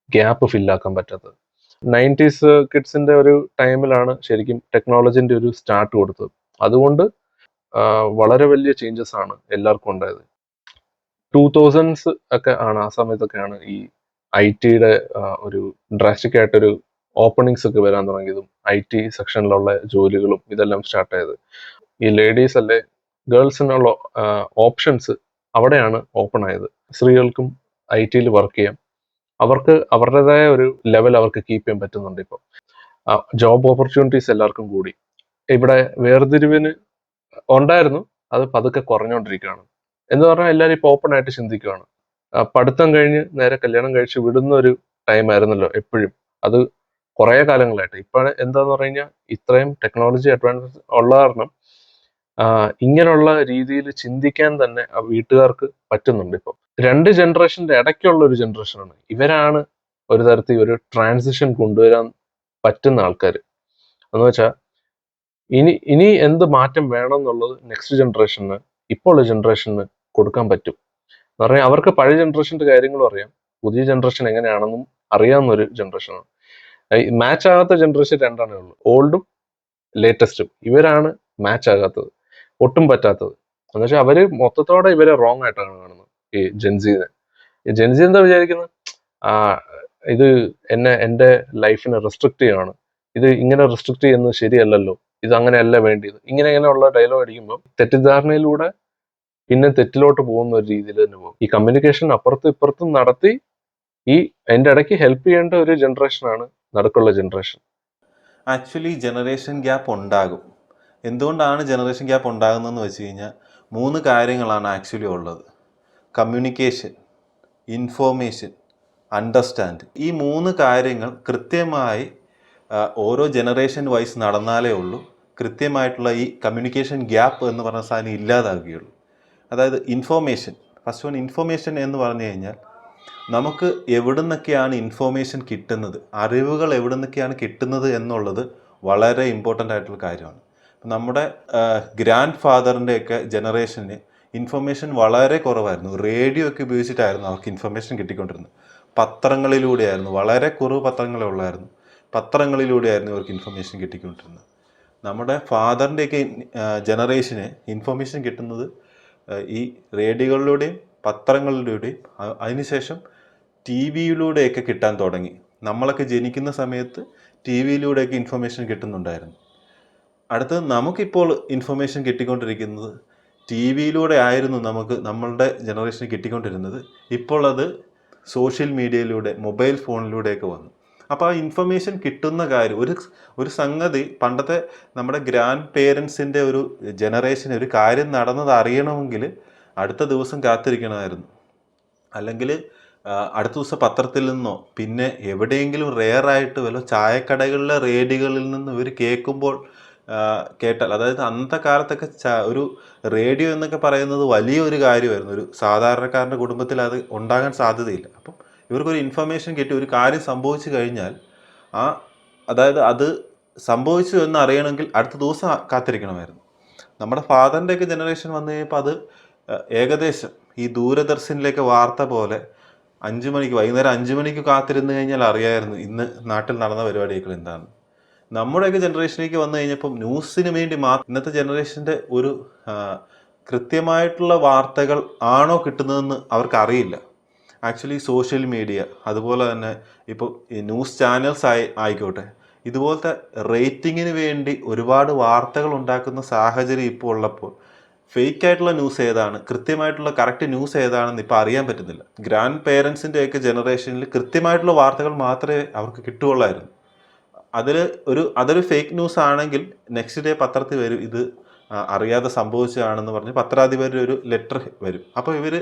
ഗ്യാപ്പ് ഫില്ലാക്കാൻ പറ്റാത്തത്. 90s കിഡ്സിന്റെ ഒരു ടൈമിലാണ് ശരിക്കും ടെക്നോളജിന്റെ ഒരു സ്റ്റാർട്ട് കൊടുത്തത്. അതുകൊണ്ട് വളരെ വലിയ ചേഞ്ചസ് ആണ് എല്ലാവർക്കും ഉണ്ടായത്. 2000s ഒക്കെ ആണ്, ആ സമയത്തൊക്കെയാണ് ഈ ഐ ടിയുടെ ഒരു ഡ്രാസ്റ്റിക് ആയിട്ടൊരു ഓപ്പണിങ്സ് ഒക്കെ വരാൻ തുടങ്ങിയതും ഐ ടി സെക്ഷനിലുള്ള ജോലികളും ഇതെല്ലാം സ്റ്റാർട്ട് ആയത്. ഈ ലേഡീസ് അല്ലെ ഗേൾസിനുള്ള ഓപ്ഷൻസ് അവിടെയാണ് ഓപ്പൺ ആയത്. സ്ത്രീകൾക്കും ഐ ടിയിൽ വർക്ക് ചെയ്യാം, അവർക്ക് അവരുടേതായ ഒരു ലെവൽ അവർക്ക് കീപ്പ് ചെയ്യാൻ പറ്റുന്നുണ്ട്. ഇപ്പോൾ ജോബ് ഓപ്പർച്യൂണിറ്റീസ് എല്ലാവർക്കും കൂടി. ഇവിടെ വേർതിരിവിന് ഉണ്ടായിരുന്നു, അത് പതുക്കെ കുറഞ്ഞുകൊണ്ടിരിക്കുകയാണ്. എന്ന് പറഞ്ഞാൽ എല്ലാവരും ഇപ്പോൾ ഓപ്പൺ ആയിട്ട് ചിന്തിക്കുകയാണ്. പഠിത്തം കഴിഞ്ഞ് നേരെ കല്യാണം കഴിച്ച് വിടുന്ന ഒരു ടൈം ആയിരുന്നല്ലോ എപ്പോഴും, അത് കുറേ കാലങ്ങളായിട്ട്. ഇപ്പം എന്താന്ന് പറഞ്ഞു കഴിഞ്ഞാൽ ഇത്രയും ടെക്നോളജി അഡ്വാൻസ് ഉള്ള കാരണം ഇങ്ങനെയുള്ള രീതിയിൽ ചിന്തിക്കാൻ തന്നെ ആ വീട്ടുകാർക്ക് പറ്റുന്നുണ്ട്. ഇപ്പോൾ 2 ജനറേഷന്റെ ഇടയ്ക്കുള്ള ഒരു ജനറേഷനാണ് ഇവരാണ് ഒരു തരത്തിൽ ഒരു ട്രാൻസിഷൻ കൊണ്ടുവരാൻ പറ്റുന്ന ആൾക്കാർ. എന്ന് വെച്ചാൽ ഇനി എന്ത് മാറ്റം വേണം എന്നുള്ളത് നെക്സ്റ്റ് ജനറേഷന്, ഇപ്പോൾ ഉള്ള ജനറേഷന് കൊടുക്കാൻ പറ്റും. എന്ന് പറഞ്ഞാൽ അവർക്ക് പഴയ ജനറേഷന്റെ കാര്യങ്ങളും അറിയാം, പുതിയ ജനറേഷൻ എങ്ങനെയാണെന്നും അറിയാവുന്ന ഒരു ജനറേഷനാണ്. മാച്ച് ആകാത്ത ജനറേഷൻ രണ്ടാണേ ഉള്ളൂ, ഓൾഡും ലേറ്റസ്റ്റും. ഇവരാണ് മാച്ച് ആകാത്തത്, ഒട്ടും പറ്റാത്തത്. എന്ന് വെച്ചാൽ അവര് മൊത്തത്തോടെ ഇവരെ റോങ് ആയിട്ടാണ് കാണുന്നത്. ഈ ജെൻസിനെ എന്താ വിചാരിക്കുന്നത്, ഇത് എൻ്റെ ലൈഫിനെ റെസ്ട്രിക്ട് ചെയ്യാണ്, ഇത് ഇങ്ങനെ റെസ്ട്രിക്ട് ചെയ്യുന്നത് ശരിയല്ലല്ലോ, ഇത് അങ്ങനെയല്ല വേണ്ടിയത്, ഇങ്ങനെയുള്ള ഡയലോഗ് അടിക്കുമ്പോൾ തെറ്റിദ്ധാരണയിലൂടെ പിന്നെ തെറ്റിലോട്ട് പോകുന്ന ഒരു രീതിയിൽ തന്നെ പോകും. ഈ കമ്മ്യൂണിക്കേഷൻ അപ്പുറത്തും ഇപ്പുറത്തും നടത്തി ഈ അതിൻ്റെ ഇടയ്ക്ക് ഹെൽപ്പ് ചെയ്യേണ്ട ഒരു ജനറേഷനാണ് നടുക്കുള്ള ജനറേഷൻ. ആക്ച്വലി ജനറേഷൻ ഗ്യാപ്പ് ഉണ്ടാകും. എന്തുകൊണ്ടാണ് ജനറേഷൻ ഗ്യാപ്പ് ഉണ്ടാകുന്നതെന്ന് വെച്ച് കഴിഞ്ഞാൽ 3 കാര്യങ്ങളാണ് ആക്ച്വലി ഉള്ളത്: കമ്മ്യൂണിക്കേഷൻ, ഇൻഫോർമേഷൻ, അണ്ടർസ്റ്റാൻഡ്. ഈ 3 കാര്യങ്ങൾ കൃത്യമായി ഓരോ ജനറേഷൻ വൈസ് നടന്നാലേ ഉള്ളൂ കൃത്യമായിട്ടുള്ള ഈ കമ്മ്യൂണിക്കേഷൻ ഗ്യാപ്പ് എന്ന് പറഞ്ഞ സാധനം ഇല്ലാതാകുകയുള്ളൂ. അതായത് ഇൻഫോർമേഷൻ, ഫസ്റ്റ് വൺ ഇൻഫോർമേഷൻ എന്ന് പറഞ്ഞു കഴിഞ്ഞാൽ നമുക്ക് എവിടെ നിന്നൊക്കെയാണ് ഇൻഫോർമേഷൻ കിട്ടുന്നത്, അറിവുകൾ എവിടെ നിന്നൊക്കെയാണ് കിട്ടുന്നത് എന്നുള്ളത് വളരെ ഇമ്പോർട്ടൻ്റ് ആയിട്ടുള്ള കാര്യമാണ്. നമ്മുടെ ഗ്രാൻഡ് ഫാദറിൻ്റെയൊക്കെ ജനറേഷന് ഇൻഫർമേഷൻ വളരെ കുറവായിരുന്നു. റേഡിയോ ഒക്കെ ഉപയോഗിച്ചിട്ടായിരുന്നു അവർക്ക് ഇൻഫർമേഷൻ കിട്ടിക്കൊണ്ടിരുന്നത്. പത്രങ്ങളിലൂടെയായിരുന്നു, വളരെ കുറവ് പത്രങ്ങളേ ഉള്ളായിരുന്നു. പത്രങ്ങളിലൂടെയായിരുന്നു ഇവർക്ക് ഇൻഫർമേഷൻ കിട്ടിക്കൊണ്ടിരുന്നത്. നമ്മുടെ ഫാദറിൻ്റെയൊക്കെ ജനറേഷന് ഇൻഫർമേഷൻ കിട്ടുന്നത് ഈ റേഡിയോകളിലൂടെയും പത്രങ്ങളിലൂടെയും അതിനുശേഷം ടി വിയിലൂടെയൊക്കെ കിട്ടാൻ തുടങ്ങി. നമ്മളൊക്കെ ജനിക്കുന്ന സമയത്ത് ടി വിയിലൂടെയൊക്കെ ഇൻഫർമേഷൻ കിട്ടുന്നുണ്ടായിരുന്നു. അടുത്തത് നമുക്കിപ്പോൾ ഇൻഫർമേഷൻ കിട്ടിക്കൊണ്ടിരിക്കുന്നത് ടി വിയിലൂടെ ആയിരുന്നു നമ്മളുടെ ജനറേഷന് കിട്ടിക്കൊണ്ടിരുന്നത്. ഇപ്പോൾ അത് സോഷ്യൽ മീഡിയയിലൂടെ, മൊബൈൽ ഫോണിലൂടെയൊക്കെ വന്നു. അപ്പോൾ ആ ഇൻഫർമേഷൻ കിട്ടുന്ന കാര്യം, ഒരു സംഗതി പണ്ടത്തെ നമ്മുടെ ഗ്രാൻഡ് പേരൻസിൻ്റെ ഒരു ജനറേഷന് ഒരു കാര്യം നടന്നത് അറിയണമെങ്കിൽ അടുത്ത ദിവസം കാത്തിരിക്കണമായിരുന്നു. അല്ലെങ്കിൽ അടുത്ത ദിവസം പത്രത്തിൽ നിന്നോ പിന്നെ എവിടെയെങ്കിലും റെയറായിട്ട് വല്ല ചായക്കടകളിലെ റേഡിയോകളിൽ നിന്ന് ഇവർ കേൾക്കുമ്പോൾ കേട്ടാൽ, അതായത് അന്നത്തെ കാലത്തൊക്കെ ഒരു റേഡിയോ എന്നൊക്കെ പറയുന്നത് വലിയൊരു കാര്യമായിരുന്നു. ഒരു സാധാരണക്കാരൻ്റെ കുടുംബത്തിൽ അത് ഉണ്ടാകാൻ സാധ്യതയില്ല. അപ്പം ഇവർക്കൊരു ഇൻഫർമേഷൻ കിട്ടി, ഒരു കാര്യം സംഭവിച്ചു കഴിഞ്ഞാൽ അതായത് അത് സംഭവിച്ചു എന്ന് അറിയണമെങ്കിൽ അടുത്ത ദിവസം കാത്തിരിക്കണമായിരുന്നു. നമ്മുടെ ഫാദറിൻ്റെയൊക്കെ ജനറേഷൻ വന്നു കഴിഞ്ഞപ്പോൾ അത് ഏകദേശം ഈ ദൂരദർശനിലേക്ക് വാർത്ത പോലെ വൈകുന്നേരം 5 മണിക്ക് കാത്തിരുന്ന് കഴിഞ്ഞാൽ അറിയാമായിരുന്നു ഇന്ന് നാട്ടിൽ നടന്ന പരിപാടികൾ എന്താണ്. നമ്മുടെയൊക്കെ ജനറേഷനിലേക്ക് വന്നു കഴിഞ്ഞപ്പം ന്യൂസിന് വേണ്ടി ഇന്നത്തെ ജനറേഷൻ്റെ ഒരു കൃത്യമായിട്ടുള്ള വാർത്തകൾ ആണോ കിട്ടുന്നതെന്ന് അവർക്കറിയില്ല. ആക്ച്വലി സോഷ്യൽ മീഡിയ, അതുപോലെ തന്നെ ഇപ്പോൾ ഈ ന്യൂസ് ചാനൽസ് ആയിക്കോട്ടെ, ഇതുപോലത്തെ റേറ്റിങ്ങിന് വേണ്ടി ഒരുപാട് വാർത്തകൾ ഉണ്ടാക്കുന്ന സാഹചര്യം ഇപ്പോൾ ഉള്ളപ്പോൾ ഫേക്ക് ആയിട്ടുള്ള ന്യൂസ് ഏതാണ്, കൃത്യമായിട്ടുള്ള കറക്റ്റ് ന്യൂസ് ഏതാണെന്ന് ഇപ്പോൾ അറിയാൻ പറ്റുന്നില്ല. ഗ്രാൻഡ് പേരൻസിൻ്റെയൊക്കെ ജനറേഷനിൽ കൃത്യമായിട്ടുള്ള വാർത്തകൾ മാത്രമേ അവർക്ക് കിട്ടുകയുള്ളായിരുന്നു. അതൊരു ഫേക്ക് ന്യൂസ് ആണെങ്കിൽ നെക്സ്റ്റ് ഡേ പത്രത്തിൽ വരും, ഇത് അറിയാതെ സംഭവിച്ചതാണെന്ന് പറഞ്ഞ് പത്രാധിപരുടെ ഒരു ലെറ്റർ വരും. അപ്പോൾ ഇവർ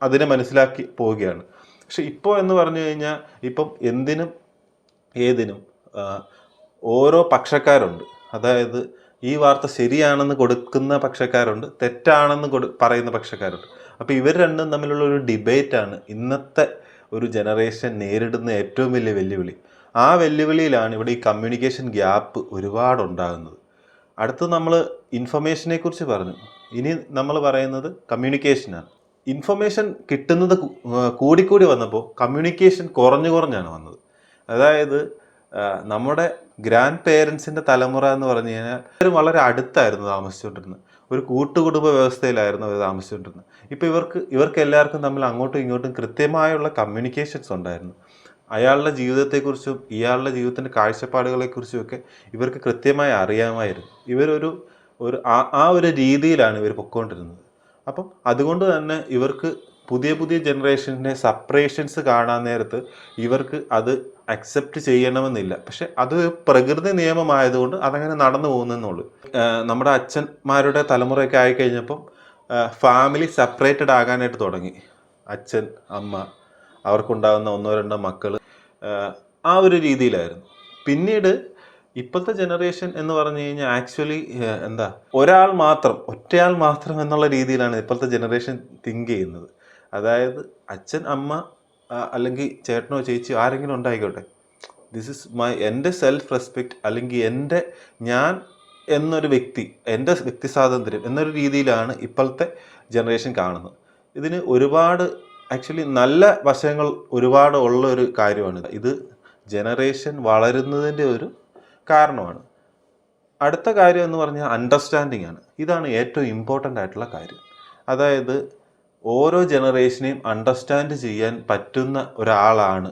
അതിനെ മനസ്സിലാക്കി പോവുകയാണ്. പക്ഷെ ഇപ്പോൾ എന്ന് പറഞ്ഞു കഴിഞ്ഞാൽ ഇപ്പം എന്തിനും ഏതിനും ഓരോ പക്ഷക്കാരുണ്ട്. അതായത് ഈ വാർത്ത ശരിയാണെന്ന് കൊടുക്കുന്ന പക്ഷക്കാരുണ്ട്, തെറ്റാണെന്ന് പറയുന്ന പക്ഷക്കാരുണ്ട്. അപ്പോൾ ഇവർ രണ്ടും തമ്മിലുള്ള ഒരു ഡിബേറ്റാണ് ഇന്നത്തെ ഒരു ജനറേഷൻ നേരിടുന്ന ഏറ്റവും വലിയ വെല്ലുവിളി. ആ വെല്ലുവിളിയിലാണ് ഇവിടെ ഈ കമ്മ്യൂണിക്കേഷൻ ഗ്യാപ്പ് ഒരുപാടുണ്ടാകുന്നത്. അടുത്ത് നമ്മൾ ഇൻഫർമേഷനെ കുറിച്ച് പറഞ്ഞു, ഇനി നമ്മൾ പറയുന്നത് കമ്മ്യൂണിക്കേഷനാണ്. ഇൻഫർമേഷൻ കിട്ടുന്നത് കൂടിക്കൂടി വന്നപ്പോൾ കമ്മ്യൂണിക്കേഷൻ കുറഞ്ഞാണ് വന്നത്. അതായത് നമ്മുടെ ഗ്രാൻഡ് പേരൻസിൻ്റെ തലമുറ എന്ന് പറഞ്ഞു കഴിഞ്ഞാൽ വളരെ അടുത്തായിരുന്നു താമസിച്ചുകൊണ്ടിരുന്നത്. ഒരു കൂട്ടുകുടുംബ വ്യവസ്ഥയിലായിരുന്നു അവർ താമസിച്ചുകൊണ്ടിരുന്നത്. ഇപ്പോൾ ഇവർക്ക് എല്ലാവർക്കും തമ്മിൽ അങ്ങോട്ടും ഇങ്ങോട്ടും കൃത്യമായുള്ള കമ്മ്യൂണിക്കേഷൻസ് ഉണ്ടായിരുന്നു. അയാളുടെ ജീവിതത്തെക്കുറിച്ചും ഇയാളുടെ ജീവിതത്തിൻ്റെ കാഴ്ചപ്പാടുകളെക്കുറിച്ചും ഒക്കെ ഇവർക്ക് കൃത്യമായി അറിയാമായിരുന്നു. ഇവരൊരു ഒരു ആ ഒരു രീതിയിലാണ് ഇവർ പൊയ്ക്കൊണ്ടിരുന്നത്. അപ്പം അതുകൊണ്ട് തന്നെ ഇവർക്ക് പുതിയ പുതിയ ജനറേഷൻ്റെ സെപ്പറേഷൻസ് കാണാൻ നേരത്ത് ഇവർക്ക് അത് അക്സെപ്റ്റ് ചെയ്യണമെന്നില്ല. പക്ഷെ അത് പ്രകൃതി നിയമമായതുകൊണ്ട് അതങ്ങനെ നടന്നു പോകുന്നെന്നുള്ളൂ. നമ്മുടെ അച്ഛന്മാരുടെ തലമുറയൊക്കെ ആയിക്കഴിഞ്ഞപ്പം ഫാമിലി സെപ്പറേറ്റഡ് ആകാനായിട്ട് തുടങ്ങി. അച്ഛൻ, അമ്മ, അവർക്കുണ്ടാകുന്ന ഒന്നോ രണ്ടോ മക്കൾ, ആ ഒരു രീതിയിലായിരുന്നു. പിന്നീട് ഇപ്പോഴത്തെ ജനറേഷൻ എന്ന് പറഞ്ഞു കഴിഞ്ഞാൽ ആക്ച്വലി എന്താ ഒറ്റയാൾ മാത്രം എന്നുള്ള രീതിയിലാണ് ഇപ്പോഴത്തെ ജനറേഷൻ തിങ്ക് ചെയ്യുന്നത്. അതായത് അച്ഛൻ, അമ്മ, അല്ലെങ്കിൽ ചേട്ടനോ ചേച്ചിയോ ആരെങ്കിലും ഉണ്ടായിക്കോട്ടെ, ദിസ് ഇസ് എൻ്റെ സെൽഫ് റെസ്പെക്റ്റ്, അല്ലെങ്കിൽ ഞാൻ എന്നൊരു വ്യക്തി, എൻ്റെ വ്യക്തി സ്വാതന്ത്ര്യം എന്നൊരു രീതിയിലാണ് ഇപ്പോഴത്തെ ജനറേഷൻ കാണുന്നത്. ഇതിന് ഒരുപാട് ആക്ച്വലി നല്ല വശങ്ങൾ ഒരുപാട് ഉള്ള ഒരു കാര്യമാണ്. ഇത് ജനറേഷൻ വളരുന്നതിൻ്റെ ഒരു കാരണമാണ്. അടുത്ത കാര്യം എന്ന് പറഞ്ഞാൽ അണ്ടർസ്റ്റാൻഡിങ് ആണ്. ഇതാണ് ഏറ്റവും ഇമ്പോർട്ടൻ്റ് ആയിട്ടുള്ള കാര്യം. അതായത് ഓരോ ജനറേഷനെയും അണ്ടർസ്റ്റാൻഡ് ചെയ്യാൻ പറ്റുന്ന ഒരാളാണ്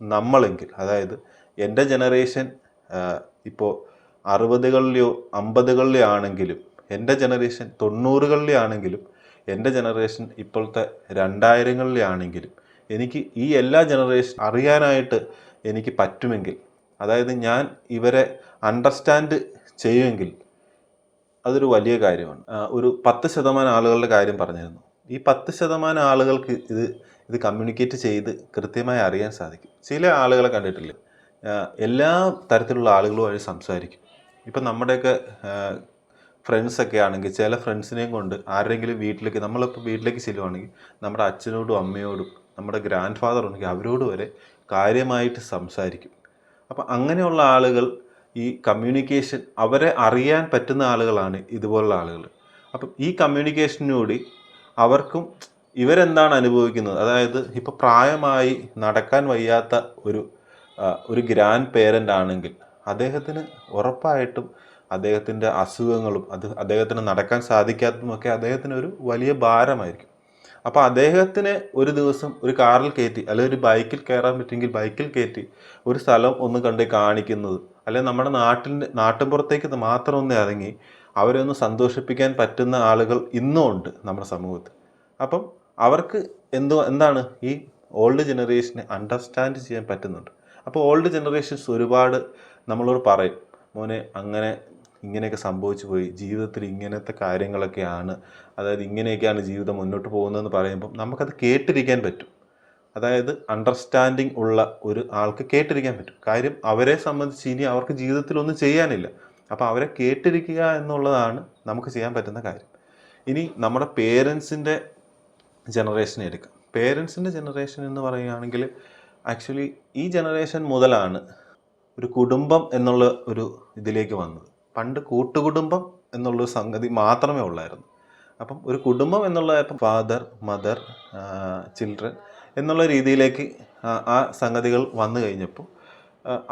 നമ്മളെങ്കിൽ, അതായത് എൻ്റെ ജനറേഷൻ ഇപ്പോൾ 60കളിലെയോ 50കളിലെയോ ആണെങ്കിലും, എൻ്റെ ജനറേഷൻ 90കളിലെ ആണെങ്കിലും, എൻ്റെ ജനറേഷൻ ഇപ്പോഴത്തെ 2000കളിലെ ആണെങ്കിലും, എനിക്ക് ഈ എല്ലാ ജനറേഷൻ അറിയാനായിട്ട് എനിക്ക് പറ്റുമെങ്കിൽ, അതായത് ഞാൻ ഇവരെ അണ്ടർസ്റ്റാൻഡ് ചെയ്യുമെങ്കിൽ അതൊരു വലിയ കാര്യമാണ്. ഒരു 10% ആളുകളുടെ കാര്യം പറഞ്ഞിരുന്നു. ഈ 10% ആളുകൾക്ക് ഇത് കമ്മ്യൂണിക്കേറ്റ് ചെയ്ത് കൃത്യമായി അറിയാൻ സാധിക്കും. ചില ആളുകളെ കണ്ടിട്ടില്ലേ, എല്ലാ തരത്തിലുള്ള ആളുകളുമായി സംസാരിക്കും. ഇപ്പം നമ്മുടെയൊക്കെ ഫ്രണ്ട്സൊക്കെ ആണെങ്കിൽ ചില ഫ്രണ്ട്സിനെയും കൊണ്ട് ആരുടെയെങ്കിലും വീട്ടിലേക്ക്, നമ്മളിപ്പോൾ വീട്ടിലേക്ക് ചെല്ലുവാണെങ്കിൽ നമ്മുടെ അച്ഛനോടും അമ്മയോടും നമ്മുടെ ഗ്രാൻഡ് ഫാദർ ഉണ്ടെങ്കിൽ അവരോട് വരെ കാര്യമായിട്ട് സംസാരിക്കും. അപ്പം അങ്ങനെയുള്ള ആളുകൾ ഈ കമ്മ്യൂണിക്കേഷൻ അവരെ അറിയാൻ പറ്റുന്ന ആളുകളാണ് ഇതുപോലുള്ള ആളുകൾ. അപ്പം ഈ കമ്മ്യൂണിക്കേഷനോട് അവർക്കും ഇവരെന്താണ് അനുഭവിക്കുന്നത്, അതായത് ഇപ്പോൾ പ്രായമായി നടക്കാൻ വയ്യാത്ത ഒരു ഗ്രാൻഡ് പേരൻ്റ് ആണെങ്കിൽ അദ്ദേഹത്തിന് ഉറപ്പായിട്ടും അദ്ദേഹത്തിൻ്റെ അസുഖങ്ങളും അദ്ദേഹത്തിന് നടക്കാൻ സാധിക്കാത്തതുമൊക്കെ അദ്ദേഹത്തിന് ഒരു വലിയ ഭാരമായിരിക്കും. അപ്പോൾ അദ്ദേഹത്തിന് ഒരു ദിവസം ഒരു കാറിൽ കയറ്റി, അല്ലെങ്കിൽ ഒരു ബൈക്കിൽ കയറാൻ പറ്റുമെങ്കിൽ ബൈക്കിൽ കയറ്റി ഒരു സ്ഥലം ഒന്ന് കണ്ട് കാണിക്കുന്നത്, അല്ലെങ്കിൽ നമ്മുടെ നാട്ടിൻപുറത്തേക്ക് മാത്രം ഒന്ന് ഇറങ്ങി അവരെ ഒന്ന് സന്തോഷിപ്പിക്കാൻ പറ്റുന്ന ആളുകൾ ഇന്നും ഉണ്ട് നമ്മുടെ സമൂഹത്തിൽ. അപ്പം അവർക്ക് എന്താണ് ഈ ഓൾഡ് ജനറേഷനെ അണ്ടർസ്റ്റാൻഡ് ചെയ്യാൻ പറ്റുന്നുണ്ട്. അപ്പോൾ ഓൾഡ് ജനറേഷൻസ് ഒരുപാട് നമ്മളോട് പറയും, മോനെ ഇങ്ങനെയൊക്കെ സംഭവിച്ചു പോയി, ജീവിതത്തിൽ ഇങ്ങനത്തെ കാര്യങ്ങളൊക്കെയാണ്, അതായത് ഇങ്ങനെയൊക്കെയാണ് ജീവിതം മുന്നോട്ട് പോകുന്നതെന്ന് പറയുമ്പം നമുക്കത് കേട്ടിരിക്കാൻ പറ്റും. അതായത് അണ്ടർസ്റ്റാൻഡിങ് ഉള്ള ഒരു ആൾക്ക് കേട്ടിരിക്കാൻ പറ്റും. കാര്യം അവരെ സംബന്ധിച്ച് ഇനി അവർക്ക് ജീവിതത്തിലൊന്നും ചെയ്യാനില്ല. അപ്പോൾ അവരെ കേട്ടിരിക്കുക എന്നുള്ളതാണ് നമുക്ക് ചെയ്യാൻ പറ്റുന്ന കാര്യം. ഇനി നമ്മുടെ പേരൻസിൻ്റെ ജനറേഷൻ എടുക്കാം. പേരൻസിൻ്റെ ജനറേഷൻ എന്ന് പറയുകയാണെങ്കിൽ ആക്ച്വലി ഈ ജനറേഷൻ മുതലാണ് ഒരു കുടുംബം എന്നുള്ള ഒരു ഇതിലേക്ക് വന്നത്. പണ്ട് കൂട്ടുകുടുംബം എന്നുള്ളൊരു സംഗതി മാത്രമേ ഉള്ളായിരുന്നു. അപ്പം ഒരു കുടുംബം എന്നുള്ള ഫാദർ, മദർ, ചിൽഡ്രൻ എന്നുള്ള രീതിയിലേക്ക് ആ സംഗതികൾ വന്നു കഴിഞ്ഞപ്പോൾ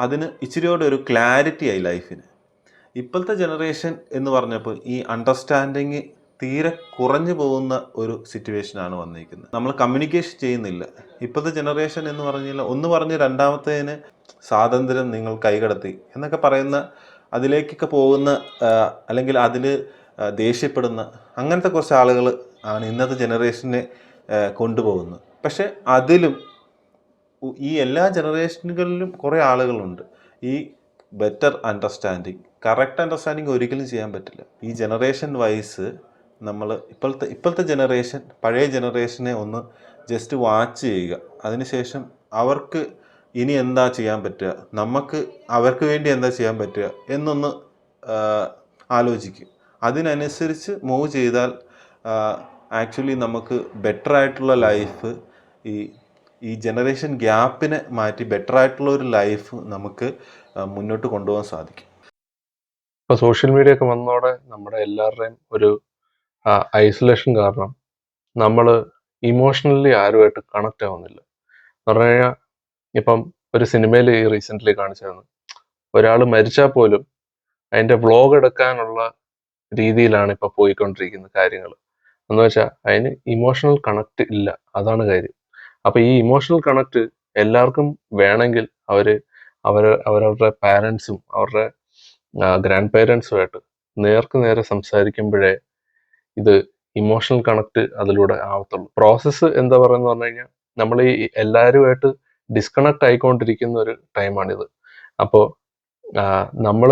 അതിന് ഇച്ചിരിയോടെ ഒരു ക്ലാരിറ്റി ആയി ലൈഫിന്. ഇപ്പോഴത്തെ ജനറേഷൻ എന്ന് പറഞ്ഞപ്പോൾ ഈ അണ്ടർസ്റ്റാൻഡിങ് തീരെ കുറഞ്ഞു പോകുന്ന ഒരു സിറ്റുവേഷനാണ് വന്നിരിക്കുന്നത്. നമ്മൾ കമ്മ്യൂണിക്കേഷൻ ചെയ്യുന്നില്ല. ഇപ്പോഴത്തെ ജനറേഷൻ എന്ന് പറഞ്ഞാൽ ഒന്ന് പറഞ്ഞ് രണ്ടാമത്തേന് സ്വാതന്ത്ര്യം നിങ്ങൾ കൈകടത്തി എന്നൊക്കെ പറയുന്ന അതിലേക്കൊക്കെ പോകുന്ന, അല്ലെങ്കിൽ അതിൽ ദേഷ്യപ്പെടുന്ന അങ്ങനത്തെ കുറച്ച് ആളുകൾ ആണ് ഇന്നത്തെ ജനറേഷനെ കൊണ്ടുപോകുന്നത്. പക്ഷെ അതിലും ഈ എല്ലാ ജനറേഷനുകളിലും കുറേ ആളുകളുണ്ട് ഈ ബെറ്റർ അണ്ടർസ്റ്റാൻഡിങ്. കറക്റ്റ് അണ്ടർസ്റ്റാൻഡിങ് ഒരിക്കലും ചെയ്യാൻ പറ്റില്ല. ഈ ജനറേഷൻ വൈസ് നമ്മൾ ഇപ്പോഴത്തെ ജനറേഷൻ പഴയ ജനറേഷനെ ഒന്ന് ജസ്റ്റ് വാച്ച് ചെയ്യുക. അതിനുശേഷം അവർക്ക് ഇനി എന്താ ചെയ്യാൻ പറ്റുക, നമുക്ക് അവർക്ക് വേണ്ടി എന്താ ചെയ്യാൻ പറ്റുക എന്നൊന്ന് ആലോചിക്കും. അതിനനുസരിച്ച് മൂവ് ചെയ്താൽ ആക്ച്വലി നമുക്ക് ബെറ്റർ ആയിട്ടുള്ള ലൈഫ്, ഈ ജനറേഷൻ ഗ്യാപ്പിനെ മാറ്റി ബെറ്റർ ആയിട്ടുള്ള ഒരു ലൈഫ് നമുക്ക് മുന്നോട്ട് കൊണ്ടുപോകാൻ സാധിക്കും. ഇപ്പോൾ സോഷ്യൽ മീഡിയ ഒക്കെ വന്നതോടെ നമ്മുടെ എല്ലാവരുടെയും ഒരു ഐസൊലേഷൻ കാരണം നമ്മൾ ഇമോഷണലി ആരുമായിട്ട് കണക്റ്റ് ആവുന്നില്ല. എന്ന് പറഞ്ഞു കഴിഞ്ഞാൽ ഇപ്പം ഒരു സിനിമയിൽ റീസെൻ്റ്ലി കാണിച്ചായിരുന്നു, ഒരാൾ മരിച്ചാൽ പോലും അതിൻ്റെ വ്ളോഗ് എടുക്കാനുള്ള രീതിയിലാണ് ഇപ്പോൾ പോയിക്കൊണ്ടിരിക്കുന്ന കാര്യങ്ങൾ. എന്ന് വെച്ചാൽ അതിന് ഇമോഷണൽ കണക്ട് ഇല്ല. അതാണ് കാര്യം. അപ്പൊ ഈ ഇമോഷണൽ കണക്ട് എല്ലാവർക്കും വേണമെങ്കിൽ അവരവരുടെ പാരൻസും അവരുടെ ഗ്രാൻഡ് പേരൻസുമായിട്ട് നേർക്ക് നേരെ സംസാരിക്കുമ്പോഴേ ഇത് ഇമോഷണൽ കണക്ട് അതിലൂടെ ആവത്തുള്ളൂ. പ്രോസസ്സ് എന്താ പറയുന്നത് പറഞ്ഞു കഴിഞ്ഞാൽ നമ്മൾ ഈ എല്ലാവരുമായിട്ട് ഡിസ്കണക്ട് ആയിക്കൊണ്ടിരിക്കുന്ന ഒരു ടൈമാണിത്. അപ്പോൾ നമ്മൾ